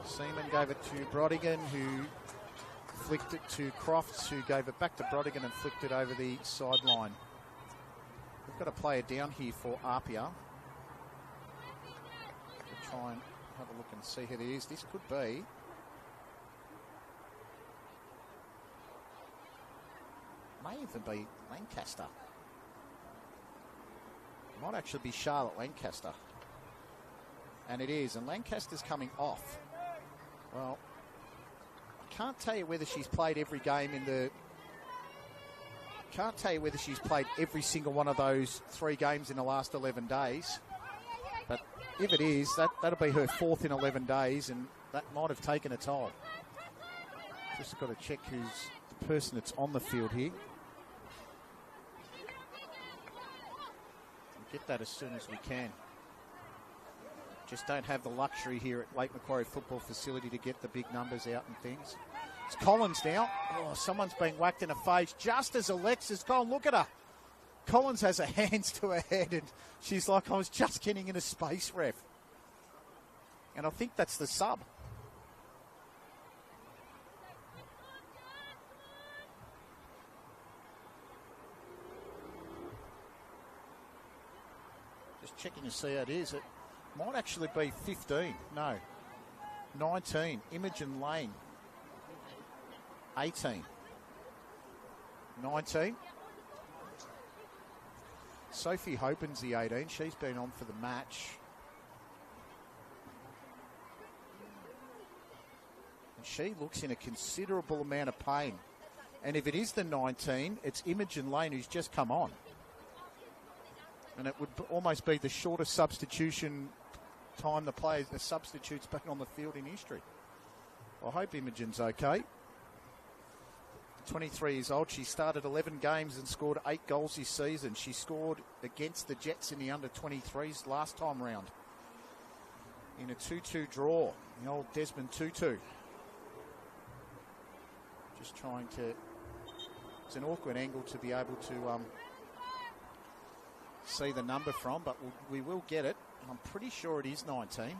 Seaman gave it to Brodigan, who flicked it to Crofts, who gave it back to Brodigan and flicked it over the sideline. We've got a player down here for APIA. We'll try and have a look and see who it is. This could be may even be Lancaster. Might actually be Charlotte Lancaster. And it is, and Lancaster's coming off. Well, I can't tell you whether she's played every game can't tell you whether she's played every single one of those 3 games in the last 11 days. But if it is, that'll be her 4th in 11 days, and that might have taken a toll. Just got to check who's the person that's on the field here. We'll get that as soon as we can. Just don't have the luxury here at Lake Macquarie Football Facility to get the big numbers out and things. It's Collins now. Oh, someone's been whacked in the face just as Alexa's gone. Look at her. Collins has her hands to her head and she's like, I was just getting in a space, ref. And I think that's the sub. Just checking to see how it is. It might actually be 15. No. 19. Imogen Lane. 18. 19. Sophie Hopen's the 18. She's been on for the match. And she looks in a considerable amount of pain. And if it is the 19, it's Imogen Lane who's just come on. And it would almost be the shortest substitution time the substitute's been on the field in history. I hope Imogen's okay. 23 years old. She started 11 games and scored 8 goals this season. She scored against the Jets in the under-23s last time round in a 2-2 draw. The old Desmond Tutu. Just trying to... It's an awkward angle to be able to see the number from, but we will get it. I'm pretty sure it is 19.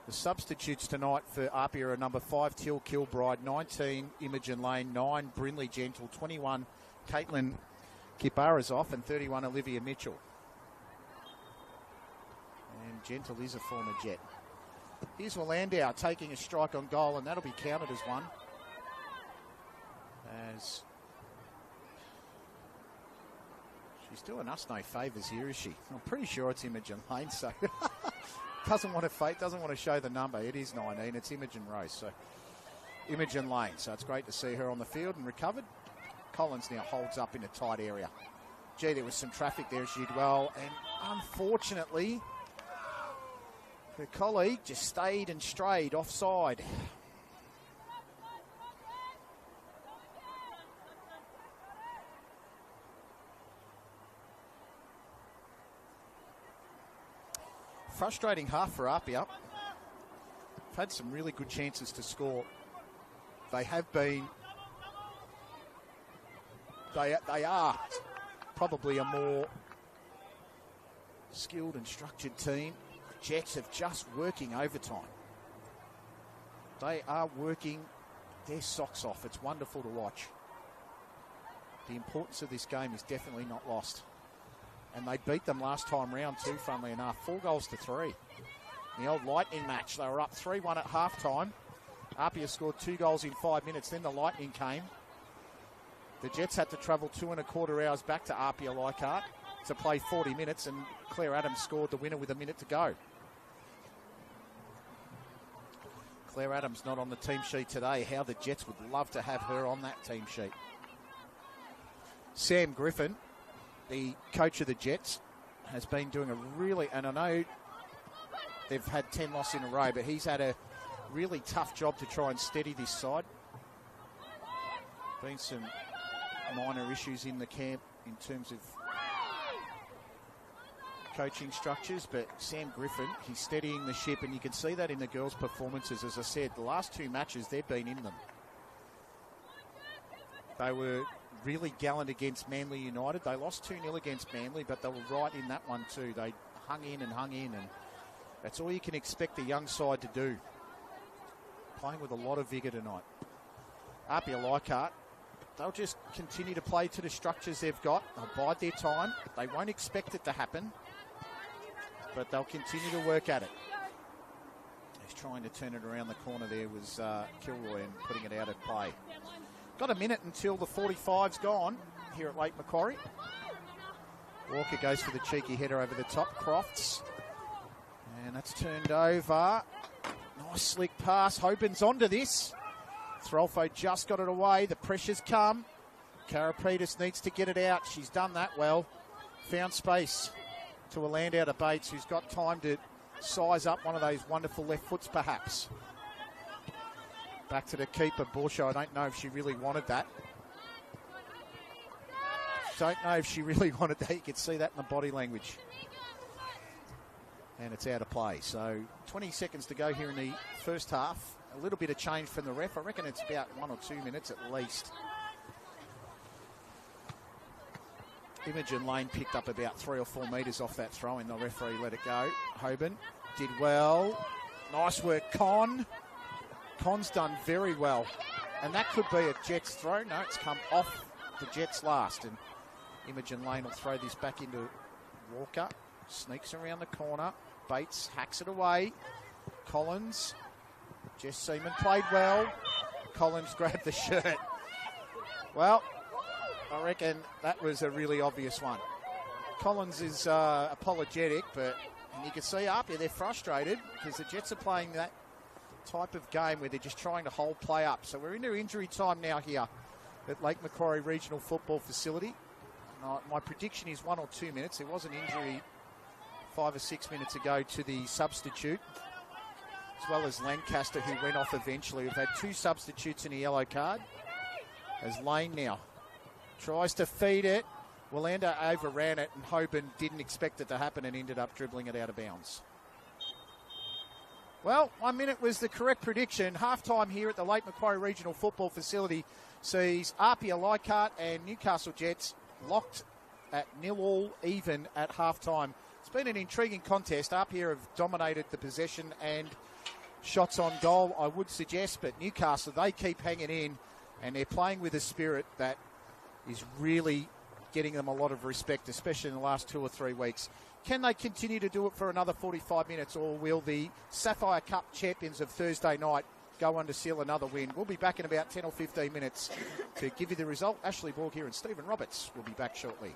The substitutes tonight for APIA are number 5, Till Kilbride, 19, Imogen Lane, 9, Brinley Gentle, 21, Caitlin Kiparazov, and 31, Olivia Mitchell. And Gentle is a former Jet. Here's Landau taking a strike on goal, and that'll be counted as one. As she's doing us no favours here, is she? I'm pretty sure it's Imogen Lane, so doesn't want to show the number. It is 19. It's Imogen Rose, so Imogen Lane. So it's great to see her on the field and recovered. Collins now holds up in a tight area. Gee, there was some traffic there. She did well, and unfortunately, her colleague just stayed and strayed offside. Frustrating half for APIA. They've had some really good chances to score. They have been... They are probably a more skilled and structured team. The Jets have just working overtime. They are working their socks off. It's wonderful to watch. The importance of this game is definitely not lost. And they beat them last time round too, funnily enough. 4-3. The old Lightning match. They were up 3-1 at halftime. APIA scored 2 goals in 5 minutes. Then the Lightning came. The Jets had to travel 2.25 hours back to APIA Leichhardt to play 40 minutes, and Claire Adams scored the winner with a minute to go. Claire Adams not on the team sheet today. How the Jets would love to have her on that team sheet. Sam Griffin, the coach of the Jets, has been doing a really, and I know they've had 10 losses in a row, but he's had a really tough job to try and steady this side. Been some minor issues in the camp in terms of coaching structures, but Sam Griffin, he's steadying the ship, and you can see that in the girls' performances. As I said, the last 2 matches, they've been in them. They were really gallant against Manly United. They lost 2-0 against Manly, but they were right in that one too. They hung in, and that's all you can expect a young side to do. Playing with a lot of vigour tonight. APIA Leichhardt, they'll just continue to play to the structures they've got. They'll bide their time. They won't expect it to happen, but they'll continue to work at it. He's trying to turn it around the corner there was Kilroy, and putting it out of play. Got a minute until the 45's gone here at Lake Macquarie. Walker goes for the cheeky header over the top. Crofts. And that's turned over. Nice slick pass. Hoban's onto this. Throlfo just got it away. The pressure's come. Karapetis needs to get it out. She's done that well. Found space to a land out of Bates, who's got time to size up one of those wonderful left foots perhaps. Back to the keeper, Borshaw. I don't know if she really wanted that. Don't know if she really wanted that. You could see that in the body language. And it's out of play. So 20 seconds to go here in the first half. A little bit of change from the ref. I reckon it's about 1 or 2 minutes at least. Imogen Lane picked up about 3 or 4 metres off that throw in. The referee let it go. Hoban did well. Nice work, Con. Con's done very well. And that could be a Jets throw. No, it's come off the Jets last. And Imogen Lane will throw this back into Walker. Sneaks around the corner. Bates hacks it away. Collins. Jess Seaman played well. Collins grabbed the shirt. Well, I reckon that was a really obvious one. Collins is apologetic, but you can see APIA, they're frustrated because the Jets are playing that type of game where they're just trying to hold play up. So we're into injury time now here at Lake Macquarie Regional Football Facility. My prediction is 1 or 2 minutes. There was an injury 5 or 6 minutes ago to the substitute, as well as Lancaster, who went off eventually. We've had 2 substitutes in a yellow card. As Lane now tries to feed it. Willander overran it, and Hoban didn't expect it to happen and ended up dribbling it out of bounds. Well, 1 minute was the correct prediction. Half-time here at the Lake Macquarie Regional Football Facility sees APIA Leichhardt and Newcastle Jets locked at 0-0 even at half-time. It's been an intriguing contest. APIA have dominated the possession and shots on goal, I would suggest, but Newcastle, they keep hanging in, and they're playing with a spirit that is really getting them a lot of respect, especially in the last 2 or 3 weeks. Can they continue to do it for another 45 minutes, or will the Sapphire Cup champions of Thursday night go on to seal another win? We'll be back in about 10 or 15 minutes to give you the result. Ashley Borg here and Stephen Roberts will be back shortly.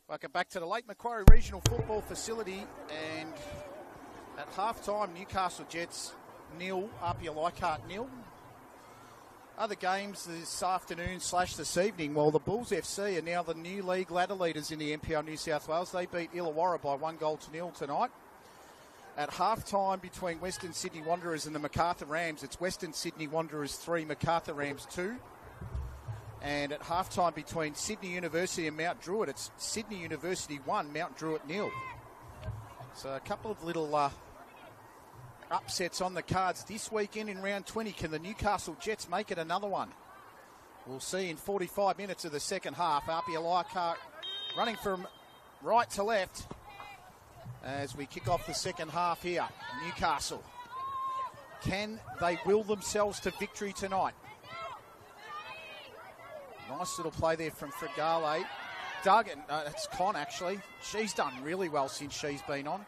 Welcome back to the Lake Macquarie Regional Football Facility, and at half-time, Newcastle Jets 0, APIA Leichhardt 0. Other games this afternoon / this evening, well, the Bulls FC are now the new league ladder leaders in the NPL New South Wales. They beat Illawarra by 1-0 tonight. At half-time between Western Sydney Wanderers and the Macarthur Rams, it's Western Sydney Wanderers 3, Macarthur Rams 2. And at half-time between Sydney University and Mount Druitt, it's Sydney University 1, Mount Druitt 0. So a couple of little upsets on the cards this weekend in round 20. Can the Newcastle Jets make it another one? We'll see in 45 minutes of the second half. APIA Leichhardt running from right to left as we kick off the second half here. Newcastle, can they will themselves to victory tonight? Nice little play there from Fregale. Duggan, it's Con actually. She's done really well since she's been on.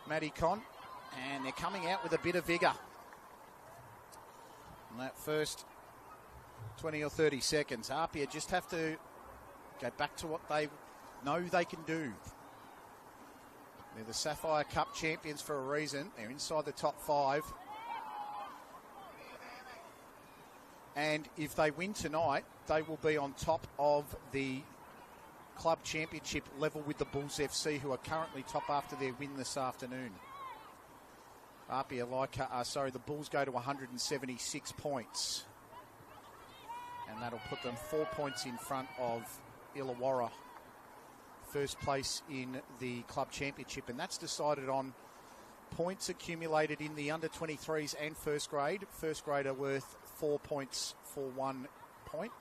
Maddie Con. And they're coming out with a bit of vigour. In that first 20 or 30 seconds, APIA just have to go back to what they know they can do. They're the Sapphire Cup champions for a reason. They're inside the top 5. And if they win tonight, they will be on top of the club championship level with the Bulls FC, who are currently top after their win this afternoon. APIA the Bulls go to 176 points. And that'll put them 4 points in front of Illawarra, first place in the club championship. And that's decided on points accumulated in the under-23s and first grade. First grade are worth 4 points for 1 point.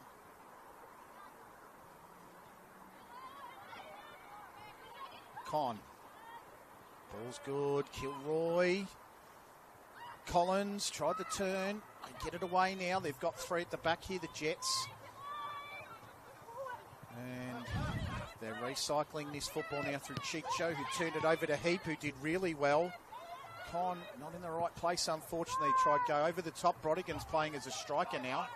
Con. Ball's good. Kilroy. Collins tried to turn. They get it away now. They've got 3 at the back here, the Jets. And they're recycling this football now through Chicho, who turned it over to Heap, who did really well. Con not in the right place, unfortunately. Tried to go over the top. Brodigan's playing as a striker now.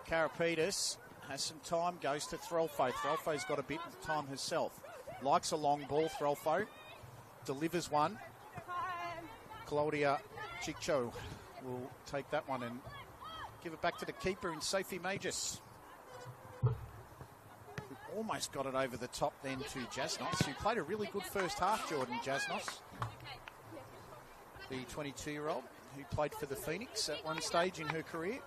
Karapetis has some time, goes to Threlfo. Threlfo's got a bit of time herself. Likes a long ball, Threlfo. Delivers one. Claudia Chicho will take that one and give it back to the keeper in Sophie Magis. Almost got it over the top then to Jasnos, who played a really good first half, Jordan Jasnos. The 22-year-old who played for the Phoenix at one stage in her career.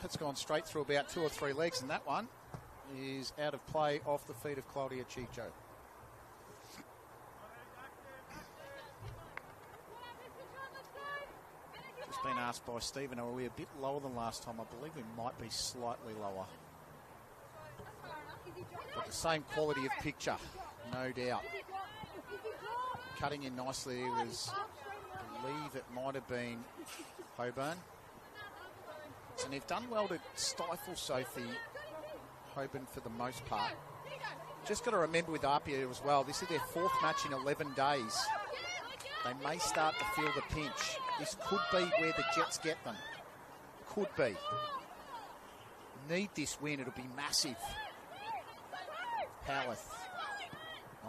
That's gone straight through about 2 or 3 legs, and that one is out of play off the feet of Claudia Chicho. Just been asked by Stephen, are we a bit lower than last time? I believe we might be slightly lower. But the same quality of picture, no doubt. Cutting in nicely was, I believe it might have been Hoban. And they've done well to stifle Sophie Hoban for the most part. Just got to remember with APIA as well, this is their 4th match in 11 days. They may start to feel the pinch. This could be where the Jets get them. Could be. Need this win, it'll be massive. Howarth.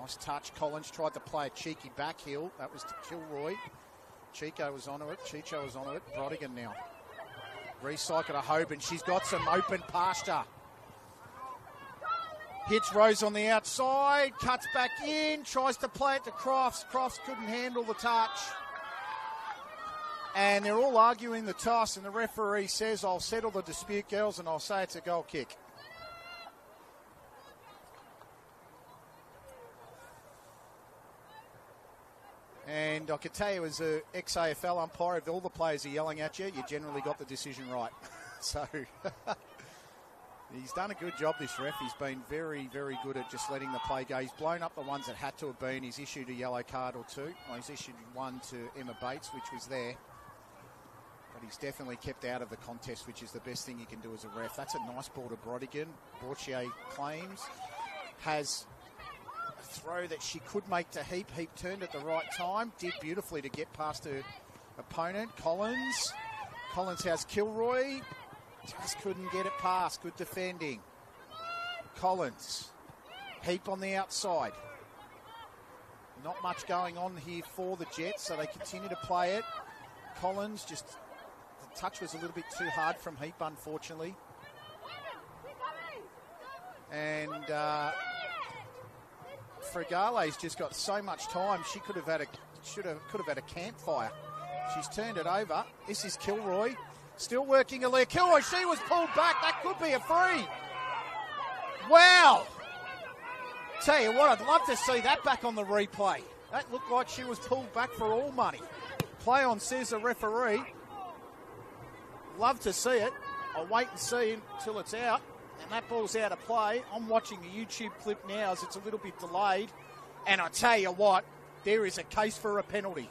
Nice touch. Collins tried to play a cheeky back heel. That was to Kilroy. Chicho was onto it. Chicho was onto it. Brodigan now. Recycle to Hoban. She's got some open pasture. Hits Rose on the outside. Cuts back in. Tries to play it to Crofts. Crofts couldn't handle the touch. And they're all arguing the toss. And the referee says, I'll settle the dispute, girls, and I'll say it's a goal kick. And I could tell you, as an ex-AFL umpire, if all the players are yelling at you, you generally got the decision right. So he's done a good job, this ref. He's been very, very good at just letting the play go. He's blown up the ones that had to have been. He's issued a yellow card or 2. Well, he's issued one to Emma Bates, which was there. But he's definitely kept out of the contest, which is the best thing you can do as a ref. That's a nice ball to Brodigan. Borchier claims. Has throw that she could make to Heap. Heap turned at the right time. Did beautifully to get past her opponent. Collins Collins has Kilroy. Just couldn't get it past. Good defending. Collins. Heap on the outside. Not much going on here for the Jets, so they continue to play it. Collins, just the touch was a little bit too hard from Heap, unfortunately. And Fregale's just got so much time. She could have had a campfire. She's turned it over. This is Kilroy. Still working Aaliyah Kilroy. She was pulled back. That could be a free. Wow. Tell you what, I'd love to see that back on the replay. That looked like she was pulled back for all money. Play on, says the referee. Love to see it. I'll wait and see until it's out. And that ball's out of play. I'm watching the YouTube clip now as it's a little bit delayed. And I tell you what, there is a case for a penalty.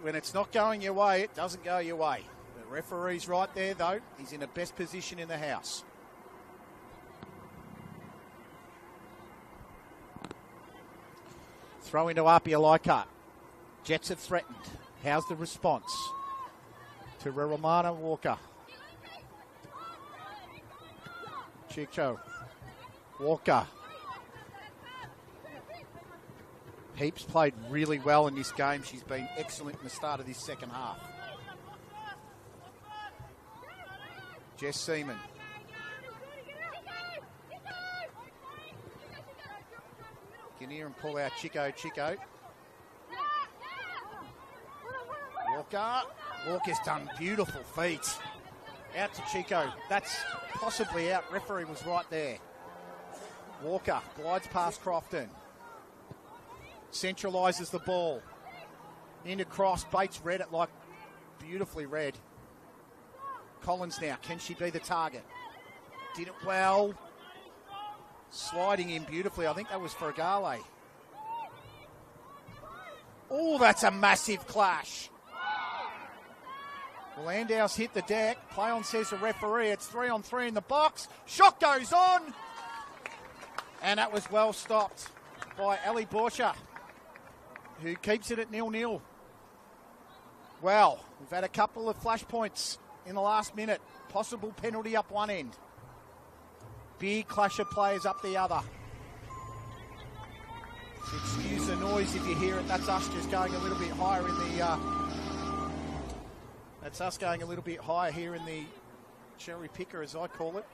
When it's not going your way, it doesn't go your way. The referee's right there, though. He's in the best position in the house. Throw into APIA Leichhardt. Jets have threatened. How's the response? To Romana Walker. Chicho. Walker. Heaps played really well in this game. She's been excellent in the start of this second half. Jess Seaman. Get here and pull out Chico. Walker. Walker's done beautiful feet. Out to Chico. That's possibly out. Referee was right there. Walker glides past Crofton. Centralises the ball. Into cross. Bates read it like beautifully read. Collins now. Can she be the target? Did it well. Sliding in beautifully. I think that was Fregale. Oh, that's a massive clash. Landau's hit the deck. Play on, says the referee. It's 3-on-3 in the box. Shot goes on. And that was well stopped by Ali Borsha, who keeps it at 0-0. Well, we've had a couple of flashpoints in the last minute. Possible penalty up one end. Big clash of players up the other. Excuse the noise if you hear it. That's us just going a little bit higher in the... That's us going a little bit higher here in the cherry picker, as I call it.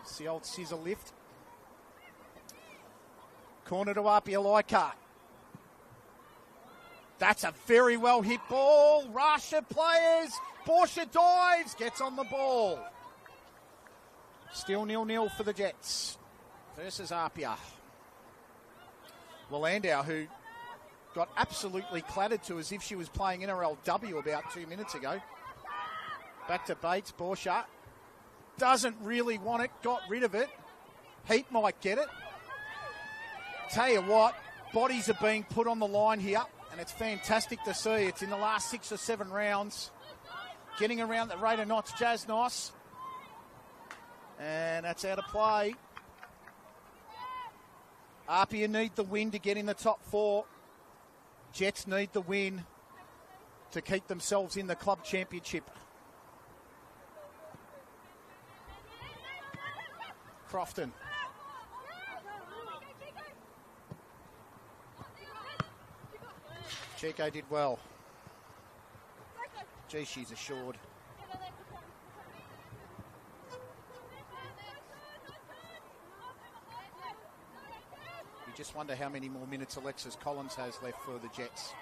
It's the old scissor lift. Corner to APIA Leichhardt. That's a very well hit ball. Rush of players. Borsha dives. Gets on the ball. Still 0-0 for the Jets versus APIA. Landau, who got absolutely clattered to as if she was playing NRLW about 2 minutes ago. Back to Bates. Borsha doesn't really want it. Got rid of it. Heap might get it. Tell you what, bodies are being put on the line here, and it's fantastic to see. It's in the last 6 or 7 rounds. Getting around the rate of knots, Jazz Noss. And that's out of play. APIA need the win to get in the top 4. Jets need the win to keep themselves in the club championship. Crofton. Chico did well. Gee, she's assured. You just wonder how many more minutes Alexis Collins has left for the Jets.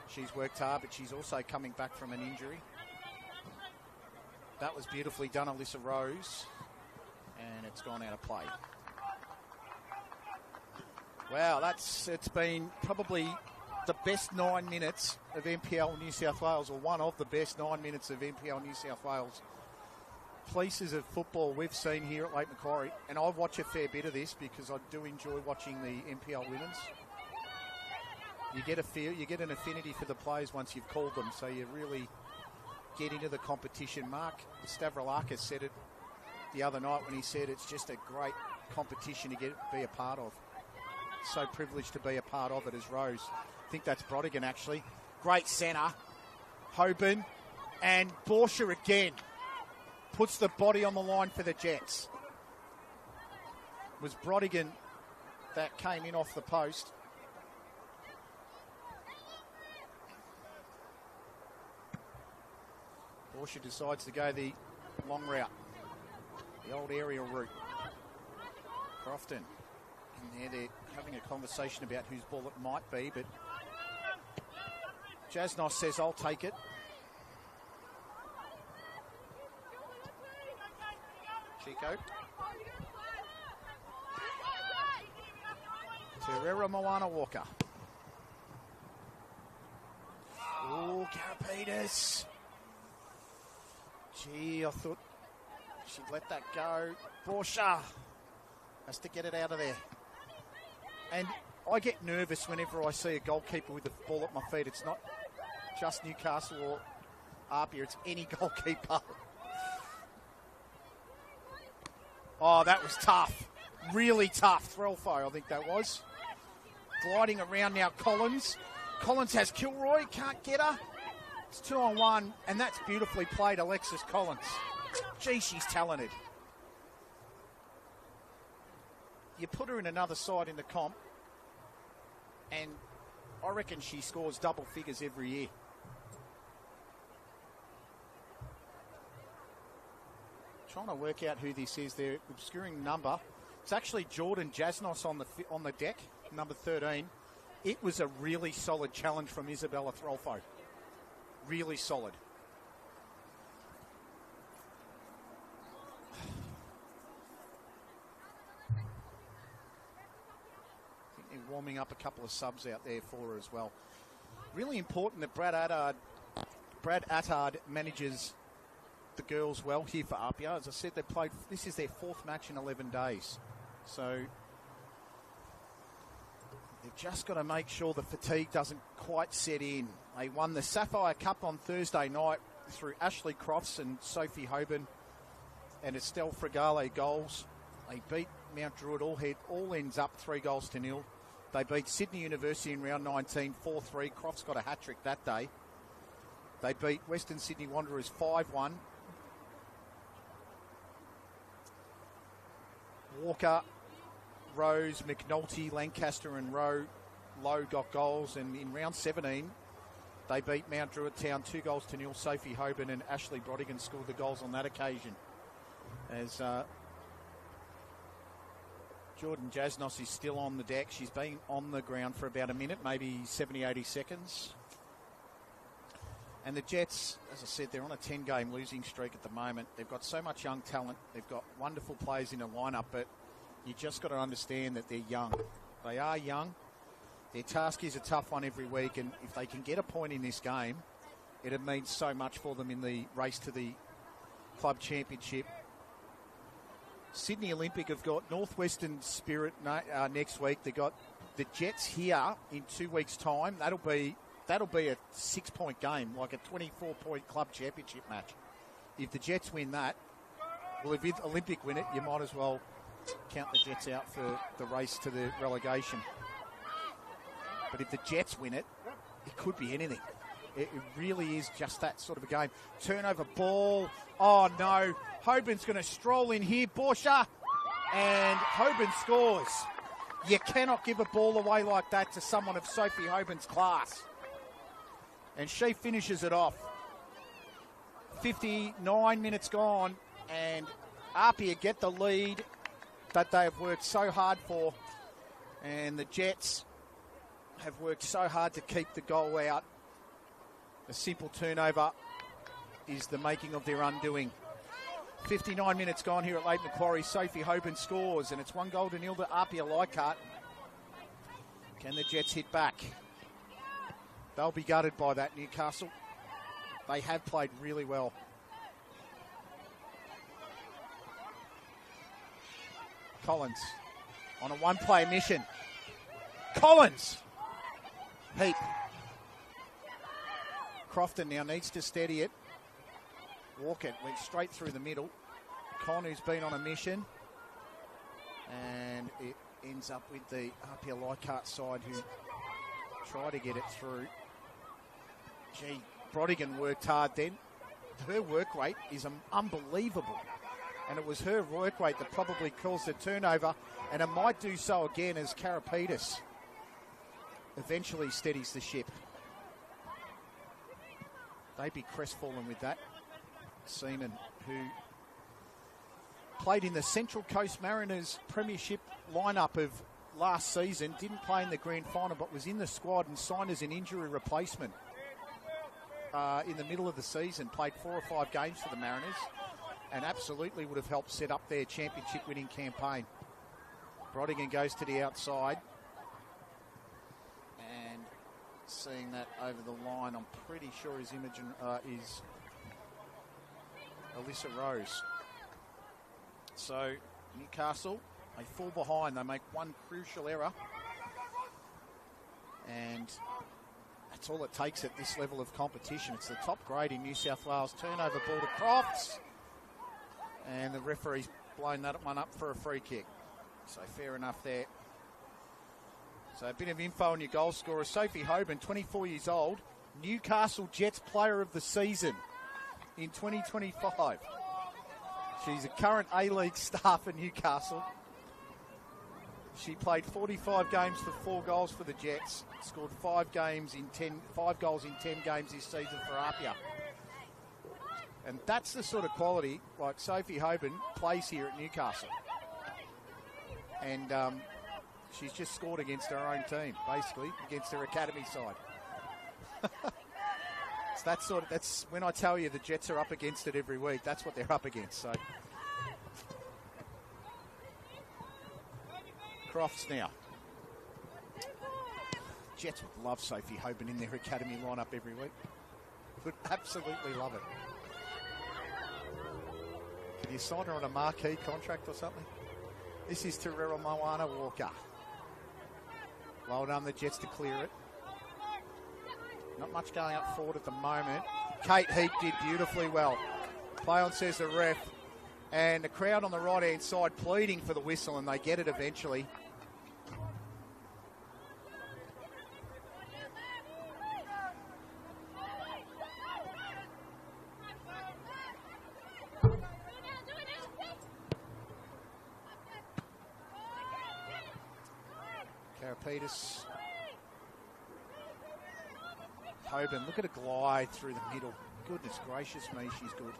She's worked hard, but she's also coming back from an injury. That was beautifully done, Alyssa Rose. And it's gone out of play. Wow, it's been probably the best 9 minutes of NPL New South Wales, or one of the best 9 minutes of NPL New South Wales pieces of football we've seen here at Lake Macquarie. And I watch a fair bit of this because I do enjoy watching the NPL women's. You get a feel, you get an affinity for the players once you've called them, so you really get into the competition. Mark Stavroulakis said it the other night when he said it's just a great competition to be a part of. So privileged to be a part of it as Rose I think that's Brodigan, actually. Great centre. Hoban. And Borsha again puts the body on the line for the Jets. It was Brodigan that came in off the post. Borsha decides to go the long route. The old aerial route. Crofton. In there, they're having a conversation about whose ball it might be, but Jasnos says, I'll take it. Chico. Terrera Moana Walker. Oh, Carapitas. Gee, I thought she'd let that go. Borsha has to get it out of there. And I get nervous whenever I see a goalkeeper with the ball at my feet. It's not just Newcastle or APIA, it's any goalkeeper. Oh, that was tough. Really tough. Threlfo, I think that was. Gliding around now, Collins. Collins has Kilroy, can't get her. It's 2-on-1, and that's beautifully played, Alexis Collins. Gee, she's talented. You put her in another side in the comp, and I reckon she scores double figures every year. Trying to work out who this is. They're obscuring number. It's actually Jordan Jasnos on the deck, number 13. It was a really solid challenge from Isabella Threlfo. Really solid. I think they're warming up a couple of subs out there for her as well. Really important that Brad Attard manages the girls well here for APIA. As I said, they played. This is their 4th match in 11 days. So they've just got to make sure the fatigue doesn't quite set in. They won the Sapphire Cup on Thursday night through Ashley Crofts and Sophie Hoban and Estelle Fregale goals. They beat Mount Druitt, all ends up 3-0. They beat Sydney University in round 19, 4-3. Crofts got a hat-trick that day. They beat Western Sydney Wanderers 5-1. Walker, Rose, McNulty, Lancaster and Lowe got goals, and in round 17 they beat Mount Druitt Town 2-0. Sophie Hoban and Ashley Brodigan scored the goals on that occasion. As Jordan Jasnos is still on the deck. She's been on the ground for about a minute, maybe 70, 80 seconds. And the Jets, as I said, they're on a 10-game losing streak at the moment. They've got so much young talent. They've got wonderful players in the lineup, but you just got to understand that they're young. They are young. Their task is a tough one every week, and if they can get a point in this game, it'd mean so much for them in the race to the club championship. Sydney Olympic have got Northwestern Spirit next week. They've got the Jets here in 2 weeks' time. That'll be a 6-point game, like a 24-point club championship match. If the Jets win that, well, if Olympic win it, you might as well count the Jets out for the race to the relegation. But if the Jets win it, it could be anything. It really is just that sort of a game. Turnover ball. Oh, no. Hoban's going to stroll in here. Borsha. And Hoban scores. You cannot give a ball away like that to someone of Sophie Hoban's class. And she finishes it off. 59 minutes gone, and APIA get the lead that they have worked so hard for. And the Jets have worked so hard to keep the goal out. A simple turnover is the making of their undoing. 59 minutes gone here at Lake Macquarie. Sophie Hoban scores, and it's 1-0 to APIA Leichhardt. Can the Jets hit back? They'll be gutted by that, Newcastle. They have played really well. Collins on a one-player mission. Collins! Heap. Crofton now needs to steady it. Walker went straight through the middle. Con, who's been on a mission. And it ends up with the APIA Leichhardt side, who try to get it through. Gee, Brodigan worked hard then. Her work rate is unbelievable. And it was her work rate that probably caused the turnover. And it might do so again as Karapetis eventually steadies the ship. They'd be crestfallen with that. Seaman, who played in the Central Coast Mariners Premiership lineup of last season, didn't play in the grand final, but was in the squad and signed as an injury replacement in the middle of the season, played 4 or 5 games for the Mariners, and absolutely would have helped set up their championship-winning campaign. Brodigan goes to the outside, and seeing that over the line, I'm pretty sure his image is Alyssa Rose. So Newcastle, they fall behind. They make one crucial error, and that's all it takes at this level of competition. It's the top grade in New South Wales. Turnover ball to Crofts, and the referee's blown that one up for a free kick. So fair enough there. So a bit of info on your goal scorer. Sophie Hoban, 24 years old, Newcastle Jets Player of the Season in 2025. She's a current A-League star for Newcastle. She played 45 games for 4 goals for the Jets, scored 5 goals in 10 games this season for APIA. And that's the sort of quality, like Sophie Hoban plays here at Newcastle. And she's just scored against her own team, basically, against her academy side. So that's when I tell you the Jets are up against it every week, that's what they're up against. So Crofts now. Jets would love Sophie Hoban in their academy lineup every week. Would absolutely love it. Can you sign her on a marquee contract or something? This is Terrell Moana Walker. Well done, the Jets to clear it. Not much going up forward at the moment. Kate Heap did beautifully well. Play on, says the ref. And the crowd on the right-hand side pleading for the whistle, and they get it eventually. Karapetis. Hoban, look at a glide through the middle. Goodness gracious me, she's good.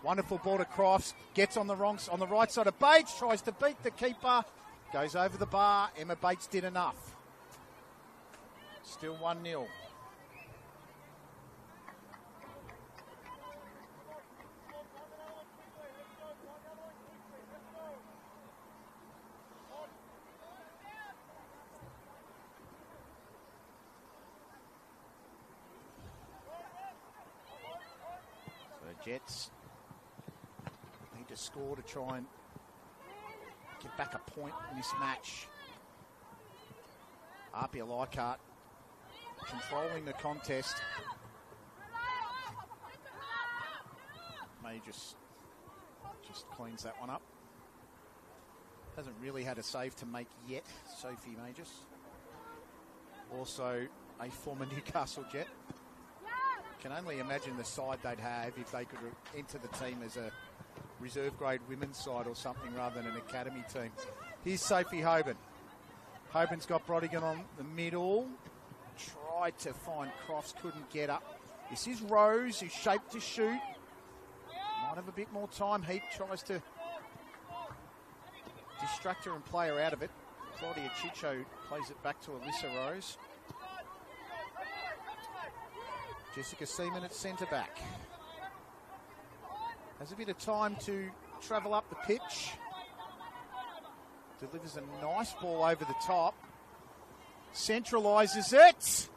Wonderful ball to Crofts. Gets on the right side of Bates. Tries to beat the keeper. Goes over the bar. Emma Bates did enough. Still 1-0. Jets need to score to try and get back a point in this match. APIA Leichhardt controlling the contest. May just cleans that one up. Hasn't really had a save to make yet, Sophie Majors. Also a former Newcastle Jet. Can only imagine the side they'd have if they could enter the team as a reserve grade women's side or something rather than an academy team. Here's Sophie Hoban. Hoban's got Brodigan on the middle. Tried to find Crofts, couldn't get up. This is Rose, who's shaped to shoot. Might have a bit more time. Heap tries to distract her and play her out of it. Claudia Chicho plays it back to Alyssa Rose. Jessica Seaman at centre-back. Has a bit of time to travel up the pitch. Delivers a nice ball over the top. Centralises it.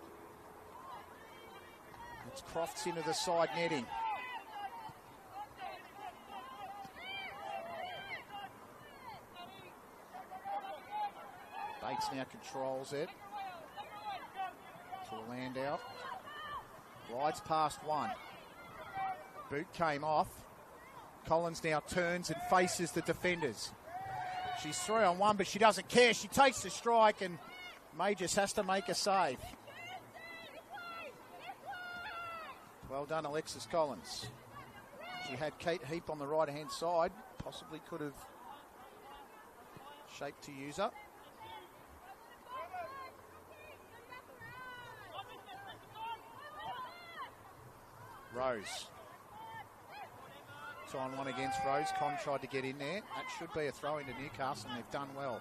It's Crofts into the side netting. Bates now controls it. To Landau. Glides past one. Boot came off. Collins now turns and faces the defenders. She's 3-on-1, but she doesn't care. She takes the strike, and Majors has to make a save. Well done, Alexis Collins. She had Kate Heap on the right-hand side. Possibly could have shaped to use up. Rose. 2-on-1 against Rose. Con tried to get in there. That should be a throw into Newcastle, and they've done well.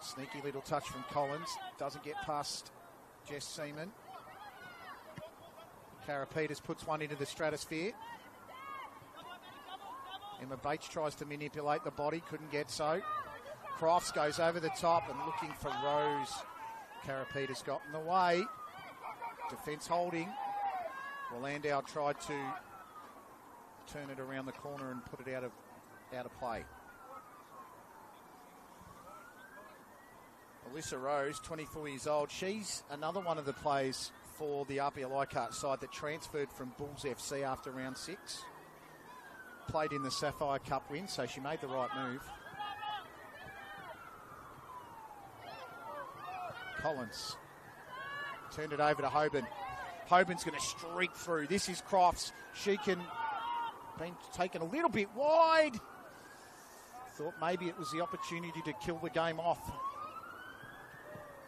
Sneaky little touch from Collins. Doesn't get past Jess Seaman. Cara Peters puts one into the stratosphere. Emma Bates tries to manipulate the body. Couldn't get so. Crofts goes over the top and looking for Rose. Cara Peters got in the way. Defence holding. Landau tried to turn it around the corner and put it out of play. Alyssa Rose, 24 years old. She's another one of the players for the APIA Leichhardt side that transferred from Bulls FC after round 6. Played in the Sapphire Cup win, so she made the right move. Collins turned it over to Hoban. Hoban's going to streak through. This is Crofts. She can been taken a little bit wide. Thought maybe it was the opportunity to kill the game off.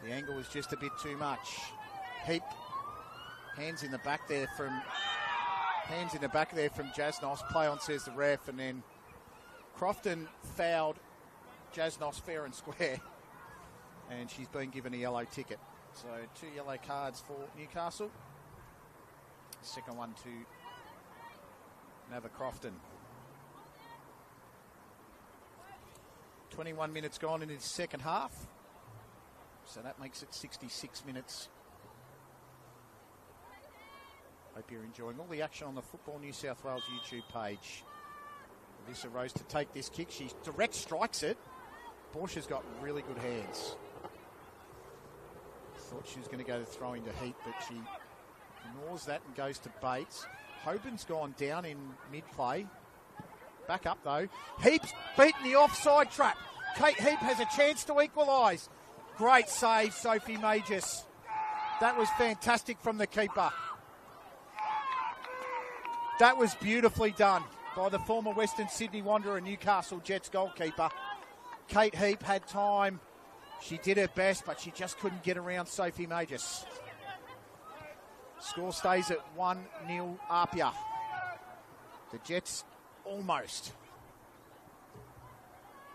The angle was just a bit too much. Heap, hands in the back there from Jasnos. Play on, says the ref, and then Crofton fouled Jasnos fair and square, and she's been given a yellow ticket. So 2 yellow cards for Newcastle. Second one to Nava Crofton. 21 minutes gone into the second half. So that makes it 66 minutes. Hope you're enjoying all the action on the Football New South Wales YouTube page. Alyssa Rose to take this kick. She direct strikes it. Borscha's got really good hands. Thought she was going to go to throw into Heat, but she ignores that and goes to Bates. Hoban's gone down in mid-play. Back up, though. Heap's beaten the offside trap. Kate Heap has a chance to equalise. Great save, Sophie Majors. That was fantastic from the keeper. That was beautifully done by the former Western Sydney Wanderer and Newcastle Jets goalkeeper. Kate Heap had time. She did her best, but she just couldn't get around Sophie Majors. Score stays at 1-0 APIA. The Jets almost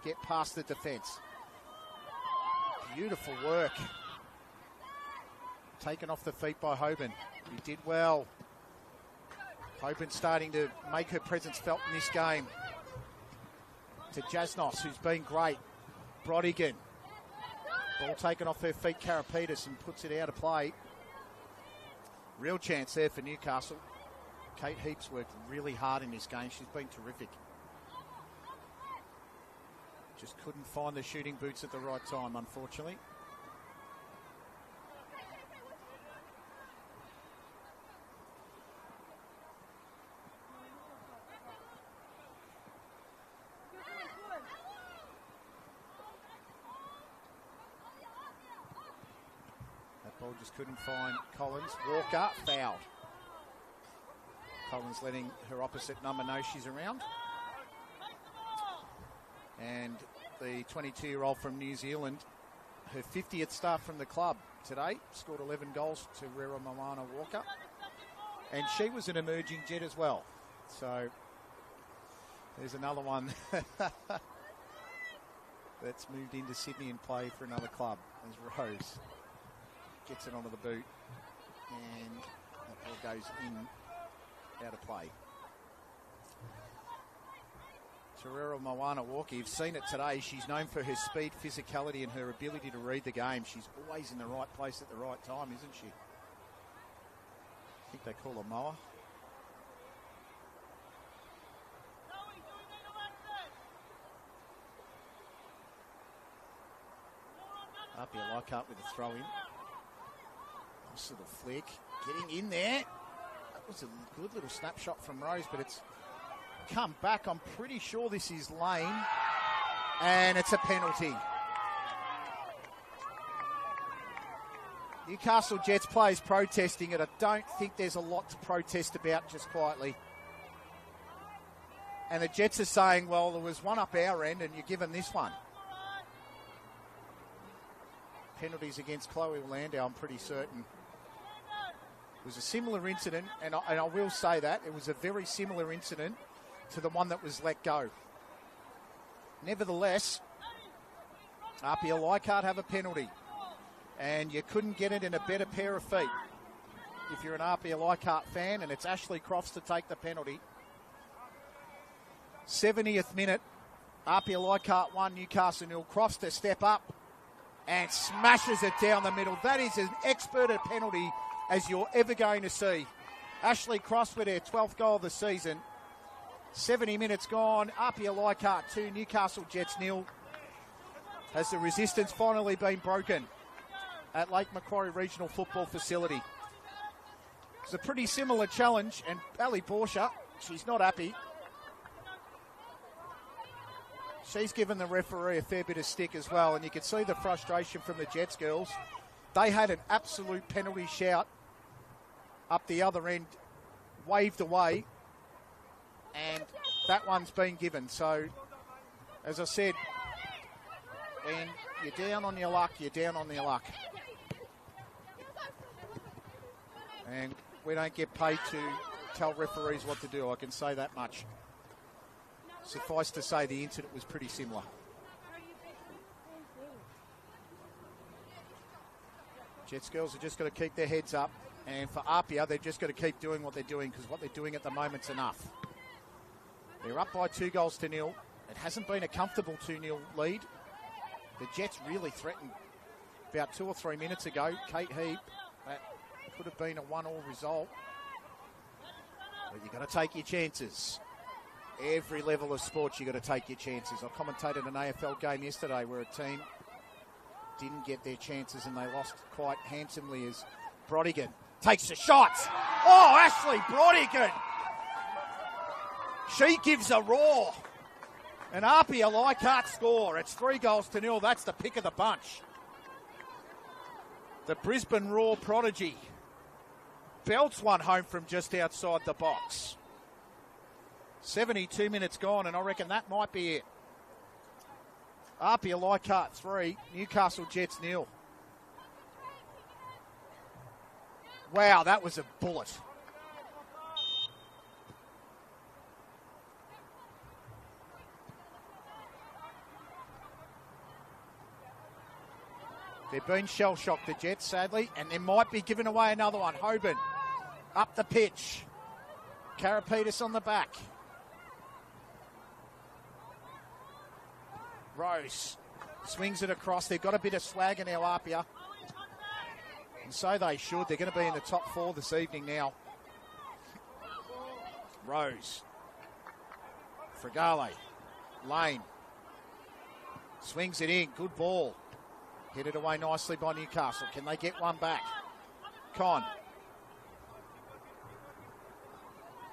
get past the defence. Beautiful work. Taken off the feet by Hoban. He did well. Hoban starting to make her presence felt in this game. To Jasnos, who's been great. Brodigan. Ball taken off her feet, Cara Peters, and puts it out of play. Real chance there for Newcastle. Kate Heap's worked really hard in this game. She's been terrific. Just couldn't find the shooting boots at the right time, unfortunately. That ball just couldn't find Collins. Walker, fouled. Collins letting her opposite number know she's around. And the 22-year-old from New Zealand, her 50th start from the club today, scored 11 goals to Rera Moana Walker. And she was an emerging Jet as well. So there's another one that's moved into Sydney and play for another club as Rose gets it onto the boot. And that ball goes in, out of play. Terrera Moana Walker, you've seen it today. She's known for her speed, physicality and her ability to read the game. She's always in the right place at the right time, isn't she? I think they call her Moa. APIA Leichhardt with a throw in. Nice little flick. Getting in there. That was a good little snapshot from Rose, but it's come back. I'm pretty sure this is Lane, and it's a penalty. Newcastle Jets players protesting it. I don't think there's a lot to protest about, just quietly. And the Jets are saying, well, there was one up our end and you're given this one. Penalties against Chloe Landau, I'm pretty certain. It was a similar incident, and I will say that. It was a very similar incident to the one that was let go. Nevertheless, APIA Leichhardt have a penalty. And you couldn't get it in a better pair of feet if you're an APIA Leichhardt fan, and it's Ashley Crofts to take the penalty. 70th minute, APIA Leichhardt 1, Newcastle 0. Crofts to step up and smashes it down the middle. That is as expert a penalty as you're ever going to see. Ashley Crofts with her 12th goal of the season. 70 minutes gone, APIA Leichhardt 2, Newcastle Jets 0. Has the resistance finally been broken at Lake Macquarie Regional Football Facility? It's a pretty similar challenge, and Ali Borsha, she's not happy. She's given the referee a fair bit of stick as well, and you can see the frustration from the Jets girls. They had an absolute penalty shout up the other end, waved away, and that one's been given. So, as I said, when you're down on your luck, you're down on your luck. And we don't get paid to tell referees what to do, I can say that much. Suffice to say, the incident was pretty similar. Jets girls are just got to keep their heads up. And for APIA, they've just got to keep doing what they're doing, because what they're doing at the moment's enough. They're up by 2-0. It hasn't been a comfortable 2-0 lead. The Jets really threatened about 2 or 3 minutes ago. Kate Heap, that could have been a 1-1 result. But you've got to take your chances. Every level of sports, you've got to take your chances. I commentated an AFL game yesterday where a team didn't get their chances and they lost quite handsomely as Brodigan takes the shots. Oh, Ashley Brodigan! She gives a roar. And APIA Leichhardt score. It's 3-0. That's the pick of the bunch. The Brisbane Roar prodigy belts one home from just outside the box. 72 minutes gone, and I reckon that might be it. APIA Leichhardt 3, Newcastle Jets 0. Wow, that was a bullet. They've been shell-shocked, the Jets, sadly, and they might be giving away another one. Hoban up the pitch. Karapetis on the back. Rose swings it across. They've got a bit of swagger now, APIA. And so they should. They're going to be in the top 4 this evening now. Rose. Fregale. Lane. Swings it in. Good ball. Hit it away nicely by Newcastle. Can they get one back? Con.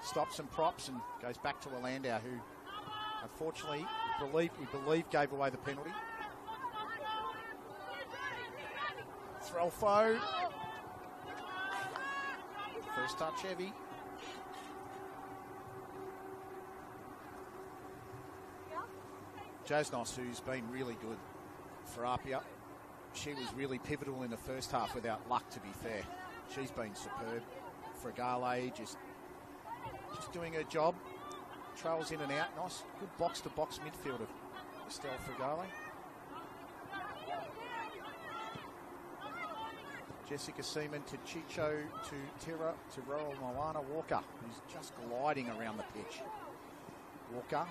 Stops and props and goes back to Landau, who unfortunately we believe gave away the penalty. Threlfo. First touch heavy. Jasnos, who's been really good for APIA. She was really pivotal in the first half without luck, to be fair. She's been superb. Fregale just doing her job. Trails in and out. Nice, good box-to-box midfielder, Estelle Fregale. Jessica Seaman to Chicho to Tira to Royal Moana Walker, who's just gliding around the pitch. Walker,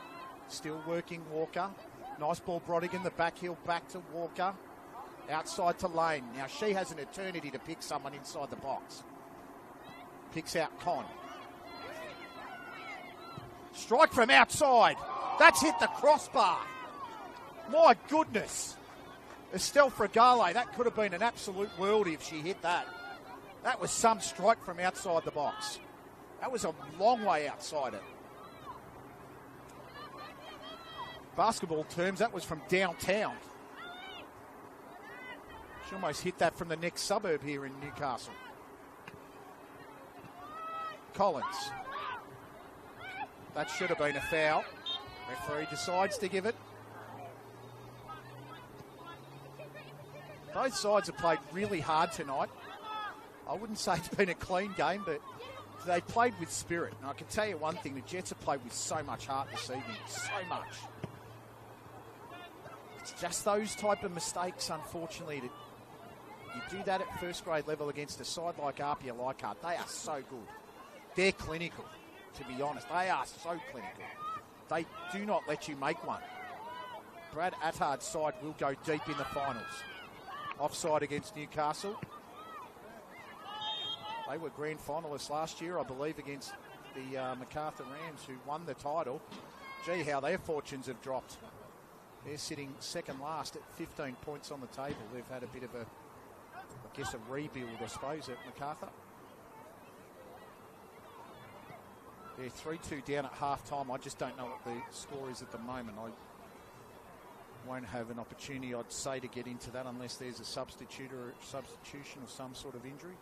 still working Walker. Nice ball, Brodigan, the back heel back to Walker. Outside to Lane. Now she has an eternity to pick someone inside the box. Picks out Con. Strike from outside. That's hit the crossbar. My goodness. Estelle Fregale, that could have been an absolute worldie if she hit that. That was some strike from outside the box. That was a long way outside it. Basketball terms, that was from downtown. She almost hit that from the next suburb here in Newcastle. Collins. That should have been a foul. Referee decides to give it. Both sides have played really hard tonight. I wouldn't say it's been a clean game, but they played with spirit. And I can tell you one thing, the Jets have played with so much heart this evening. So much. It's just those type of mistakes, unfortunately, that you do that at first grade level against a side like APIA Leichhardt. They are so good. They're clinical, to be honest. They are so clinical. They do not let you make one. Brad Attard's side will go deep in the finals. Offside against Newcastle. They were grand finalists last year, I believe, against the MacArthur Rams, who won the title. Gee, how their fortunes have dropped. They're sitting second last at 15 points on the table. They've had a bit of a, I guess, a rebuild, I suppose, at MacArthur. They're 3-2 down at half-time. I just don't know what the score is at the moment. I won't have an opportunity, I'd say, to get into that unless there's a substitution or some sort of injury.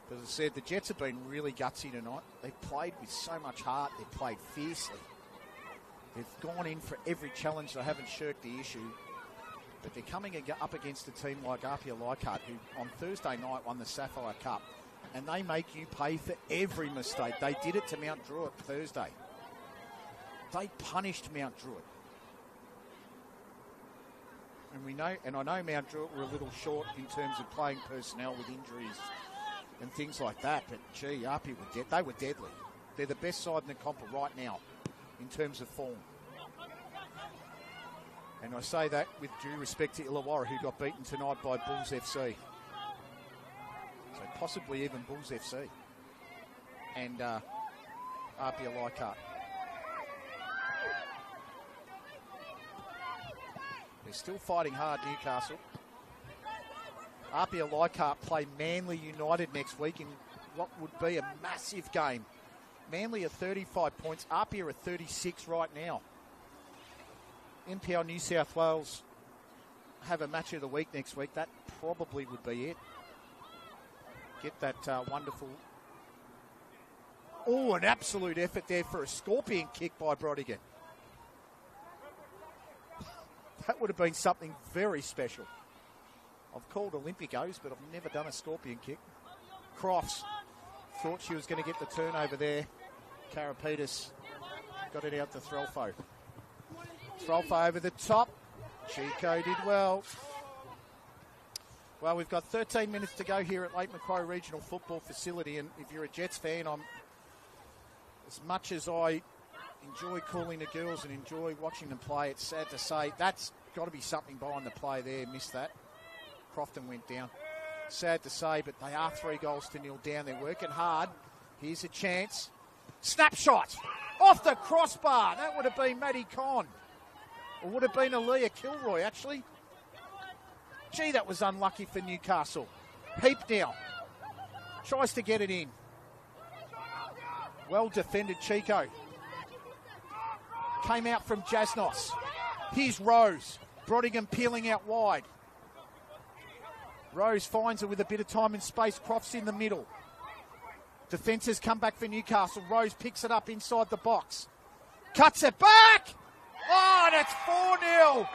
But as I said, the Jets have been really gutsy tonight. They've played with so much heart. They've played fiercely. They've gone in for every challenge. They haven't shirked the issue. But they're coming up against a team like APIA Leichhardt, who on Thursday night won the Sapphire Cup. And they make you pay for every mistake. They did it to Mount Druitt Thursday. They punished Mount Druitt. And we know, and I know Mount Druitt were a little short in terms of playing personnel with injuries and things like that. But gee, APIA they were deadly. They're the best side in the comp right now in terms of form. And I say that with due respect to Illawarra, who got beaten tonight by Bulls FC. So possibly even Bulls FC and APIA Leichhardt. They're still fighting hard, Newcastle. APIA Leichhardt play Manly United next week in what would be a massive game. Manly are 35 points. APIA are 36 right now. NPL New South Wales have a match of the week next week. That probably would be it. Get that wonderful... Oh, an absolute effort there for a scorpion kick by Brodigan. That would have been something very special. I've called Olympicos, but I've never done a scorpion kick. Crofts thought she was going to get the turnover there. Karapetis got it out to Threlfo. Threlfo over the top. Chico did well. Well, we've got 13 minutes to go here at Lake Macquarie Regional Football Facility, and if you're a Jets fan, as much as I enjoy calling the girls and enjoy watching them play, it's sad to say that's got to be something behind the play there. Missed that. Crofton went down. Sad to say, but they are 3-0 down. They're working hard. Here's a chance. Snapshot off the crossbar. That would have been Maddie Conn. Or would have been Aaliyah Kilroy, actually. Gee, that was unlucky for Newcastle. Heap now. Tries to get it in. Well defended, Chico. Came out from Jasnos. Here's Rose. Brodigan peeling out wide. Rose finds her with a bit of time and space. Crofts in the middle. Defences come back for Newcastle. Rose picks it up inside the box. Cuts it back! Oh, that's 4-0.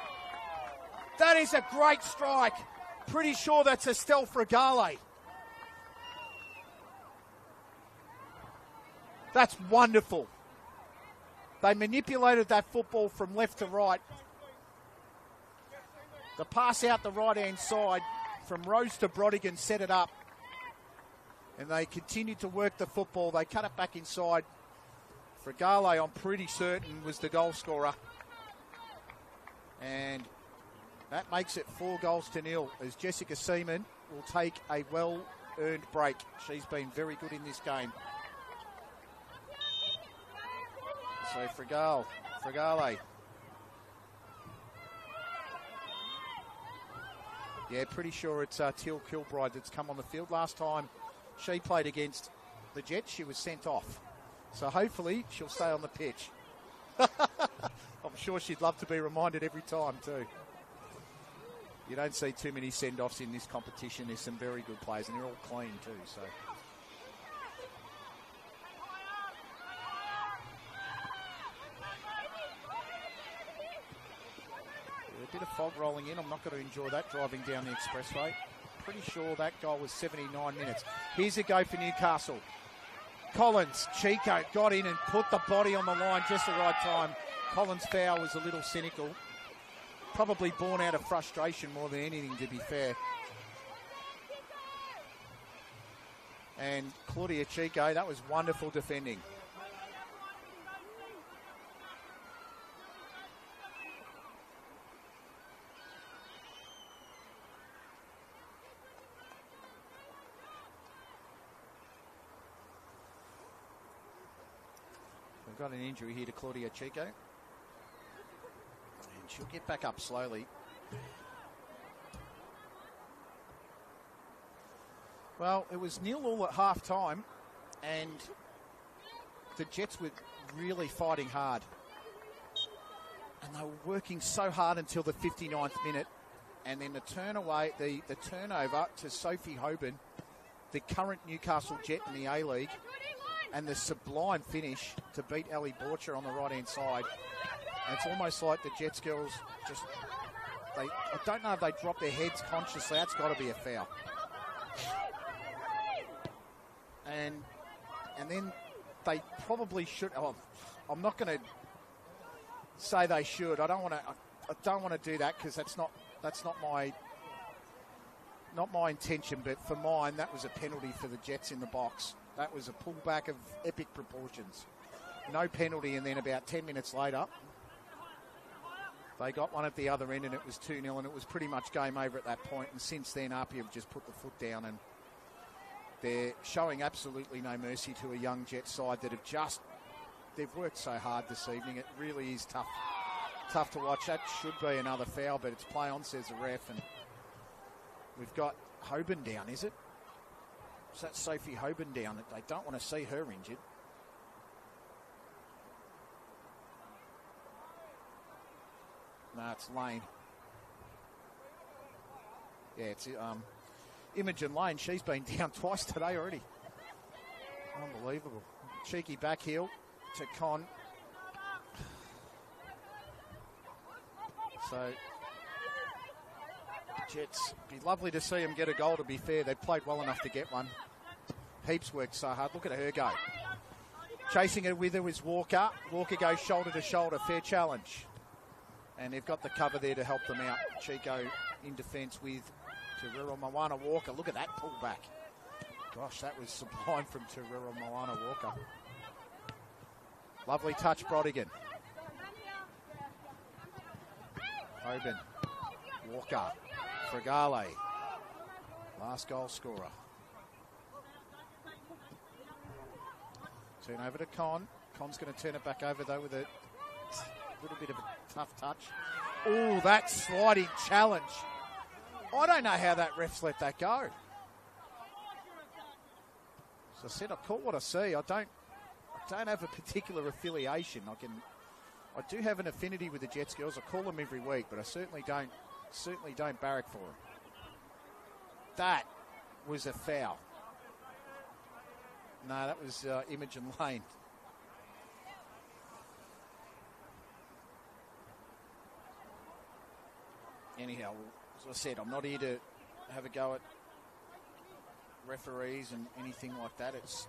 That is a great strike. Pretty sure that's Estelle Fregale. That's wonderful. They manipulated that football from left to right. The pass out the right-hand side from Rose to Brodigan set it up. And they continued to work the football. They cut it back inside. Fregale, I'm pretty certain, was the goal scorer. And that makes it 4-0 as Jessica Seaman will take a well-earned break. She's been very good in this game. So Fregale. Yeah, pretty sure it's Teal Kilbride that's come on the field. Last time she played against the Jets, she was sent off. So hopefully she'll stay on the pitch. I'm sure she'd love to be reminded every time too. You don't see too many send-offs in this competition. There's some very good players, and they're all clean too. So a bit of fog rolling in. I'm not going to enjoy that driving down the expressway. Pretty sure that goal was 79 minutes. Here's a go for Newcastle. Collins, Chico got in and put the body on the line just the right time. Collins' foul was a little cynical. Probably born out of frustration more than anything, to be fair. And Claudia Chico, that was wonderful defending. We've got an injury here to Claudia Chico. And she'll get back up slowly. Well, it was 0-0 at half-time, and the Jets were really fighting hard. And they were working so hard until the 59th minute. And then the turnover to Sophie Hoban, the current Newcastle Jet in the A-League, and the sublime finish to beat Ellie Borcher on the right-hand side. And it's almost like the Jets girls just, I don't know if they dropped their heads consciously. That's got to be a foul. And then they probably should. Oh, I'm not going to say they should. I don't want to do that because that's not my intention. But for mine, that was a penalty for the Jets in the box. That was a pullback of epic proportions. No penalty, and then about 10 minutes later, they got one at the other end, and it was 2-0, and it was pretty much game over at that point. And since then, APIA have just put the foot down, and they're showing absolutely no mercy to a young Jet side that they've worked so hard this evening. It really is tough to watch. That should be another foul, but it's play on, says the ref, and we've got Hoban down, is it? Is that Sophie Hoban down? That they don't want to see her injured. No, it's Lane. Yeah, it's Imogen Lane. She's been down twice today already. Unbelievable. Cheeky back heel to Con. So, Jets, be lovely to see them get a goal, to be fair. They played well enough to get one. Heaps worked so hard. Look at her go. Chasing it with her was Walker. Walker goes shoulder to shoulder. Fair challenge. And they've got the cover there to help them out. Chico in defence with Terrero Moana Walker. Look at that pullback. Gosh, that was sublime from Terrero Moana Walker. Lovely touch, Brodigan. Hoban. Walker. Fregale. Last goal scorer. Turn over to Con. Con's going to turn it back over, though, with a little bit of a tough touch. Oh, that sliding challenge. I don't know how that ref's let that go. As I said, I call what I see. I don't have a particular affiliation. I do have an affinity with the Jets girls. I call them every week, but I certainly don't barrack for them. That was a foul. No, that was Imogen Lane. Anyhow, as I said, I'm not here to have a go at referees and anything like that. It's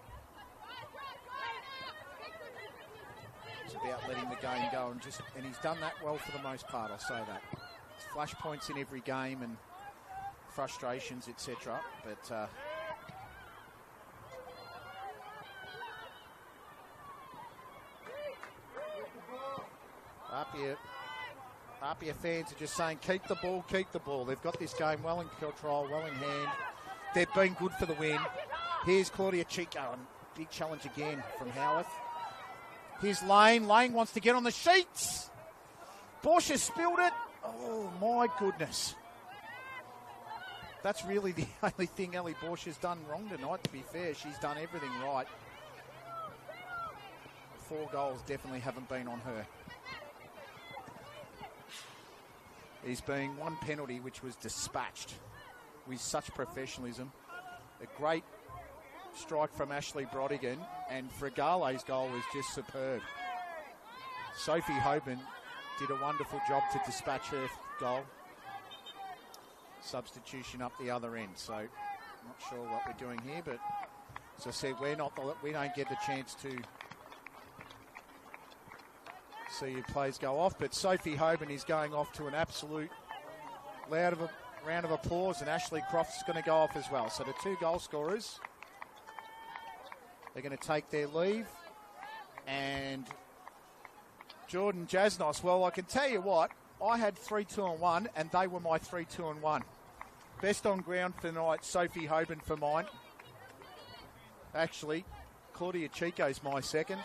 about letting the game go, and he's done that well for the most part, I'll say that. It's flash points in every game and frustrations, etc. But APIA fans are just saying, keep the ball, keep the ball. They've got this game well in control, well in hand. They've been good for the win. Here's Claudia Chico, and big challenge again from Howarth. Here's Lane. Lane wants to get on the sheets. Bosch has spilled it. Oh, my goodness. That's really the only thing Ellie Bosch has done wrong tonight, to be fair. She's done everything right. The 4 goals definitely haven't been on her. is being one penalty which was dispatched with such professionalism. A great strike from Ashley Brodigan, and Fregale's goal was just superb. Sophie Hoban did a wonderful job to dispatch her goal. Substitution up the other end, so not sure what we're doing here, but as I said, we don't get the chance to see your plays go off, but Sophie Hoban is going off to an absolute round of applause, and Ashley Croft's going to go off as well. So the two goal scorers, they're going to take their leave. And Jordan Jasnos, well, I can tell you what, I had 3-2-1, and they were my 3-2-1. Best on ground for tonight, Sophie Hoban for mine. Actually, Claudia Chico's my second.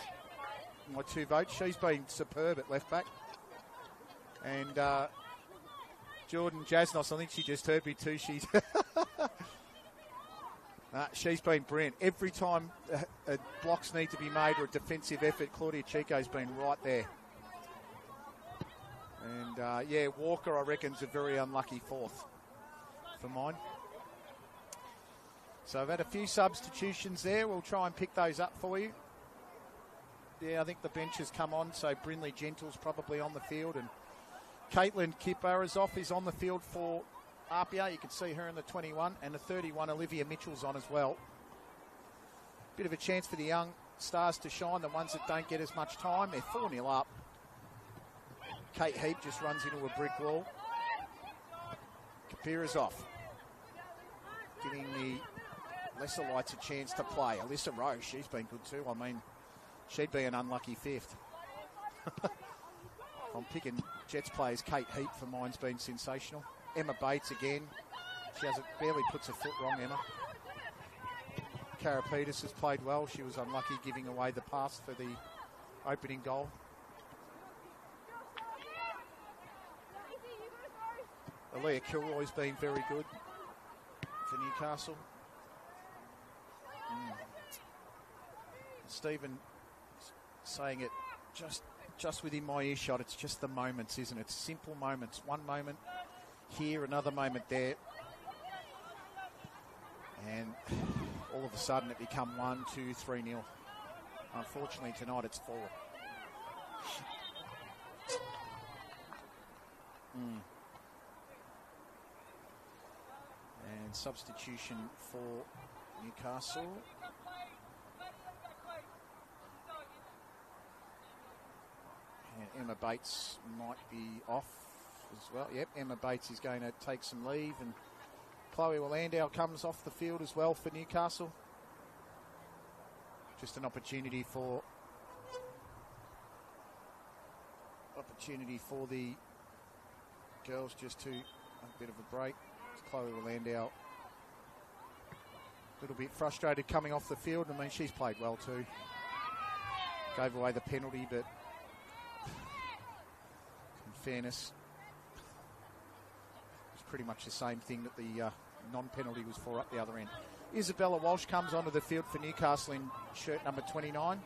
My 2 votes. She's been superb at left back. And Jordan Jasnos, I think she just heard me too. She's been brilliant. Every time blocks need to be made or a defensive effort, Claudia Chico's been right there. And Walker, I reckon, is a very unlucky 4th for mine. So I've had a few substitutions there. We'll try and pick those up for you. Yeah, I think the bench has come on, so Brinley Gentle's probably on the field, and Caitlin Kiparazov is on the field for APIA. You can see her in the 21, and the 31, Olivia Mitchell's on as well. Bit of a chance for the young stars to shine, the ones that don't get as much time. They're 4-0 up. Kate Heap just runs into a brick wall. Kiparazov giving the lesser lights a chance to play. Alyssa Rowe, she's been good too. I mean, she'd be an unlucky 5th. I'm picking Jets players. Kate Heap for mine's been sensational. Emma Bates again. She barely puts a foot wrong, Emma. Cara Peters has played well. She was unlucky giving away the pass for the opening goal. Aaliyah Kilroy's been very good for Newcastle. Stephen saying it just within my earshot. It's just the moments, isn't it? Simple moments. One moment here, another moment there. And all of a sudden it become 1, 2, 3-0. Unfortunately tonight it's 4. And substitution for Newcastle. And Emma Bates might be off as well. Yep, Emma Bates is going to take some leave, and Chloe Willandow comes off the field as well for Newcastle. Just an opportunity for the girls just to a bit of a break. Chloe Willandow a little bit frustrated coming off the field. I mean, she's played well too. Gave away the penalty, but in fairness, it's pretty much the same thing that the non-penalty was for up the other end. Isabella Walsh comes onto the field for Newcastle in shirt number 29.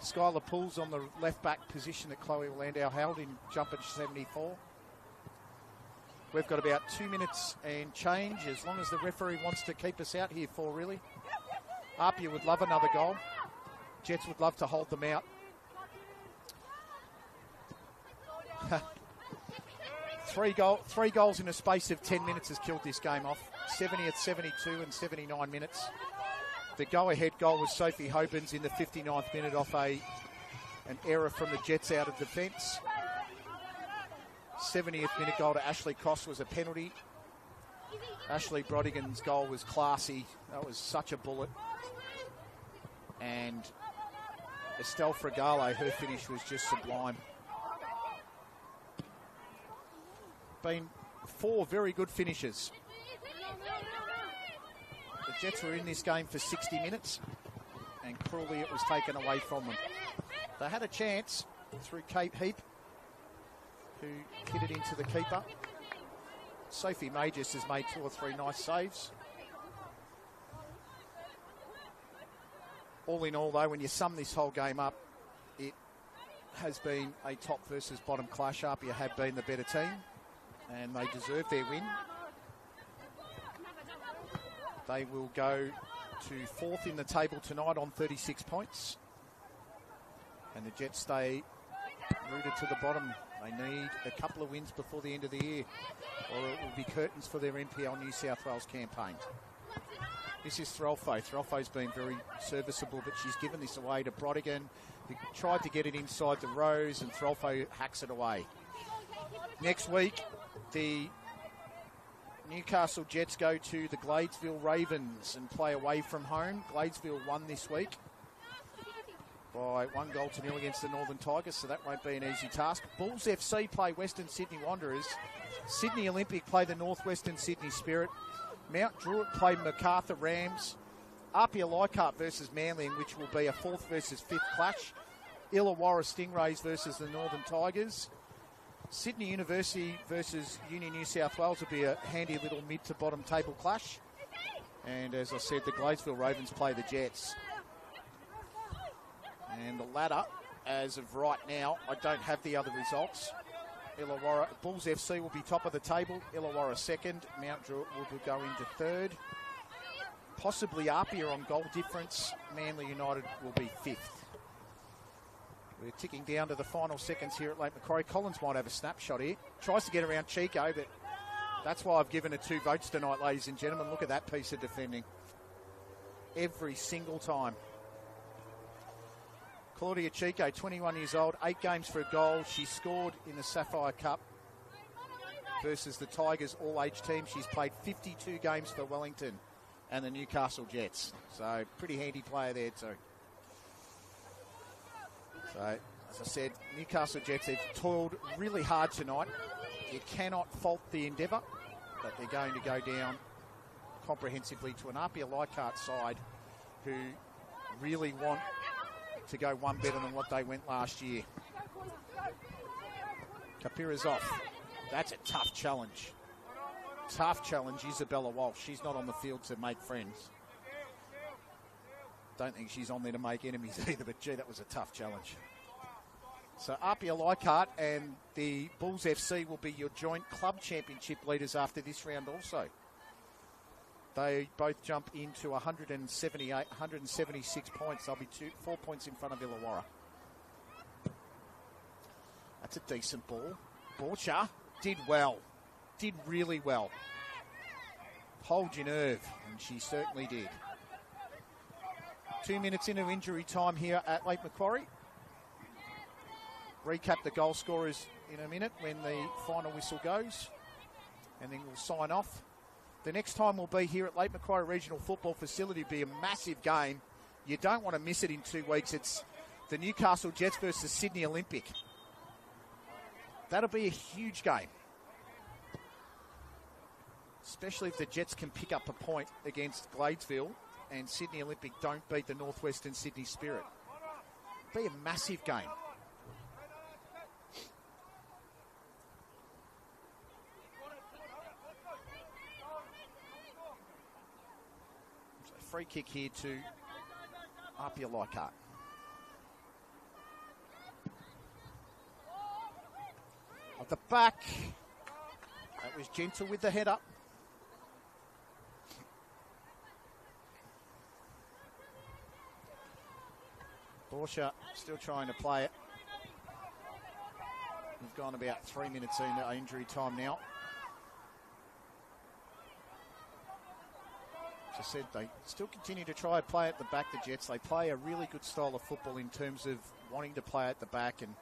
Skylar Poole's on the left-back position that Chloe Willandow held in jumper 74. We've got about 2 minutes and change, as long as the referee wants to keep us out here for, really. APIA would love another goal. Jets would love to hold them out. Three goals in a space of 10 minutes has killed this game off. 70th, 72 and 79 minutes. The go-ahead goal was Sophie Hoban's in the 59th minute off an error from the Jets out of defence. 70th minute goal to Ashley Cross was a penalty. Ashley Brodigan's goal was classy. That was such a bullet. And Estelle Fregale, her finish was just sublime. Been 4 very good finishes. The Jets were in this game for 60 minutes, and cruelly it was taken away from them. They had a chance through Kate Heap, who hit it into the keeper. Sophie Majors has made 2 or 3 nice saves. All in all, though, when you sum this whole game up, it has been a top versus bottom clash. APIA have been the better team. and they deserve their win. They will go to 4th in the table tonight on 36 points. And the Jets stay rooted to the bottom. They need a couple of wins before the end of the year, or it will be curtains for their NPL New South Wales campaign. This is Threlfo. Threlfo's been very serviceable, but she's given this away to Brodigan, who tried to get it inside the rows, and Threlfo hacks it away. Next week, the Newcastle Jets go to the Gladesville Ravens and play away from home. Gladesville won this week by 1-0 against the Northern Tigers, so that won't be an easy task. Bulls FC play Western Sydney Wanderers. Sydney Olympic play the Northwestern Sydney Spirit. Mount Druitt play Macarthur Rams. APIA Leichhardt versus Manly, in which will be a 4th versus 5th clash. Illawarra Stingrays versus the Northern Tigers. Sydney University versus Uni New South Wales will be a handy little mid to bottom table clash. And as I said, the Gladesville Ravens play the Jets. And the ladder, as of right now, I don't have the other results. Illawarra, Bulls FC will be top of the table. Illawarra 2nd. Mount Druitt will go into 3rd. Possibly APIA on goal difference. Manly United will be 5th. We're ticking down to the final seconds here at Lake Macquarie. Collins might have a snapshot here. Tries to get around Chico, but that's why I've given her 2 votes tonight, ladies and gentlemen. Look at that piece of defending. Every single time. Claudia Chico, 21 years old, 8 games for a goal. She scored in the Sapphire Cup versus the Tigers all-age team. She's played 52 games for Wellington and the Newcastle Jets. So, pretty handy player there too. So, as I said, Newcastle Jets have toiled really hard tonight. You cannot fault the endeavour, but they're going to go down comprehensively to an APIA Leichhardt side who really want to go one better than what they went last year. Kapira's off. That's a tough challenge. Tough challenge, Isabella Walsh. She's not on the field to make friends. Don't think she's on there to make enemies either, but gee, that was a tough challenge. So APIA Leichhardt and the Bulls FC will be your joint club championship leaders after this round also. They both jump into 176 points. They'll be 4 points in front of Illawarra. That's a decent ball. Borcha did well. Did really well. Hold your nerve, and she certainly did. 2 minutes into injury time here at Lake Macquarie. Recap the goal scorers in a minute when the final whistle goes, and then we'll sign off. The next time we'll be here at Lake Macquarie Regional Football Facility. It'll be a massive game. You don't want to miss it in 2 weeks. It's the Newcastle Jets versus Sydney Olympic. That'll be a huge game, especially if the Jets can pick up a point against Gladesville and Sydney Olympic don't beat the Northwestern Sydney Spirit. It'll be a massive game. Free kick here to APIA Leichhardt. At the back, that was gentle with the head up. Borcha still trying to play it. We've gone about 3 minutes into injury time now. As I said, they still continue to try and play at the back, the Jets. They play a really good style of football in terms of wanting to play at the back and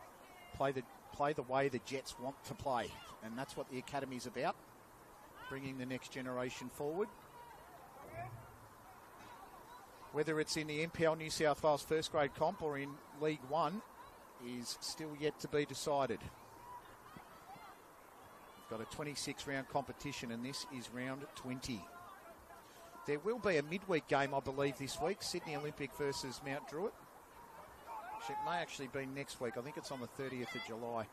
play the way the Jets want to play. And that's what the academy's about, bringing the next generation forward. Whether it's in the NPL New South Wales first grade comp or in League One is still yet to be decided. We've got a 26-round competition, and this is round 20. There will be a midweek game, I believe, this week. Sydney Olympic versus Mount Druitt. It may actually be next week. I think it's on the 30th of July.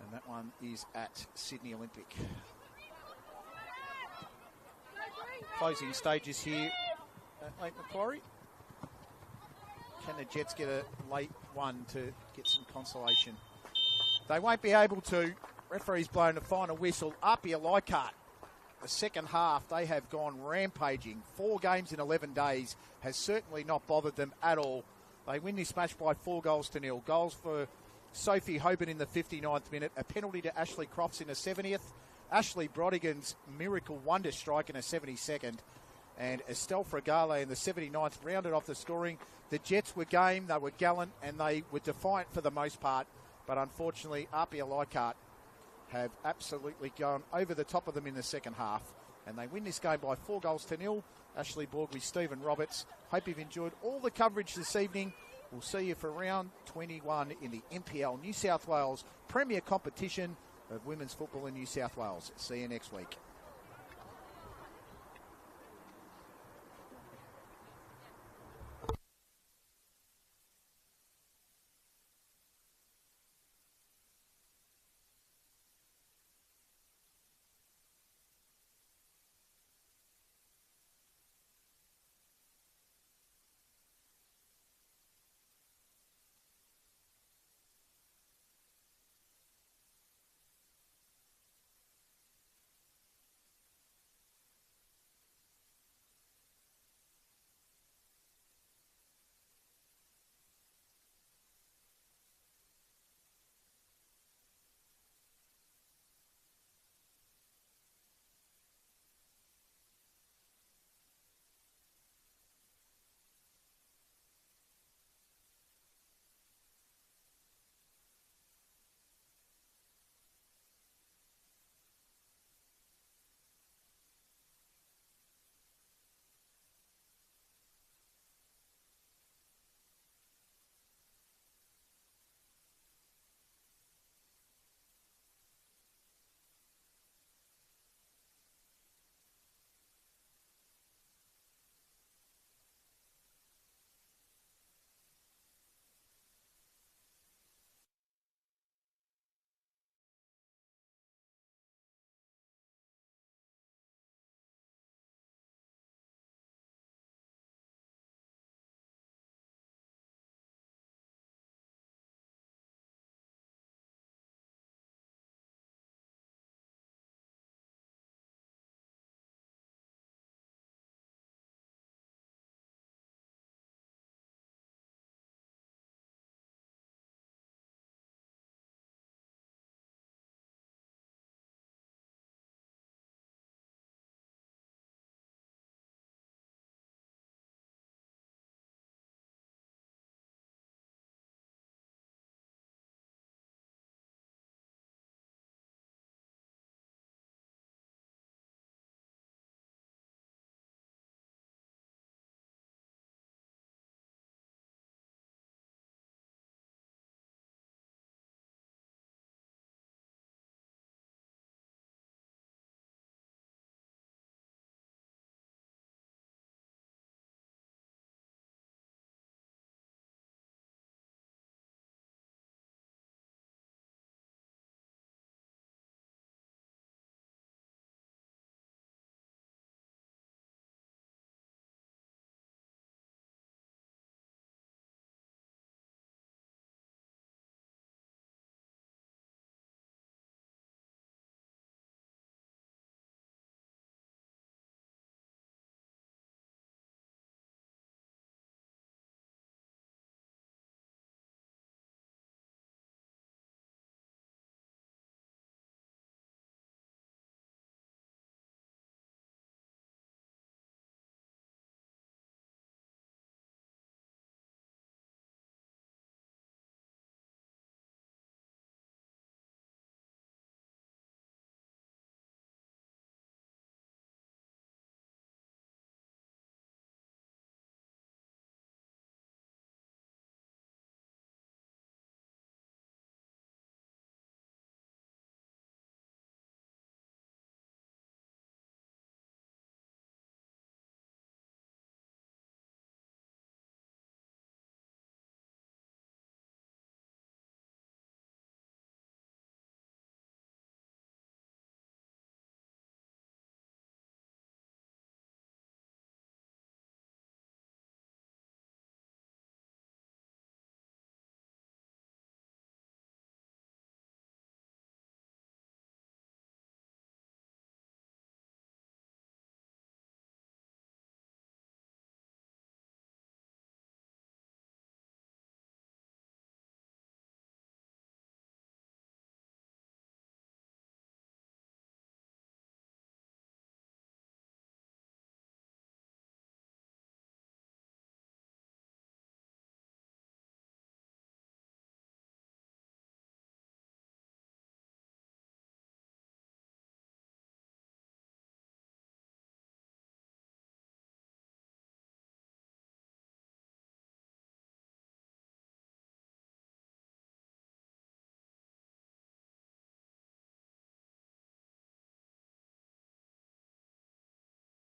And that one is at Sydney Olympic. Closing stages here at Lake Macquarie. Can the Jets get a late one to get some consolation? They won't be able to. Referee's blown the final whistle. APIA Leichhardt, the second half, they have gone rampaging. 4 games in 11 days has certainly not bothered them at all. They win this match by 4-0. Goals for Sophie Hoban in the 59th minute, a penalty to Ashley Crofts in the 70th, Ashley Brodigan's miracle wonder strike in the 72nd, and Estelle Fragale in the 79th rounded off the scoring. The Jets were game, they were gallant, and they were defiant for the most part, but unfortunately APIA Leichhardt have absolutely gone over the top of them in the second half, and they win this game by 4-0. Ashley Borg with Stephen Roberts. Hope you've enjoyed all the coverage this evening. We'll see you for round 21 in the NPL New South Wales Premier Competition of Women's Football in New South Wales. See you next week.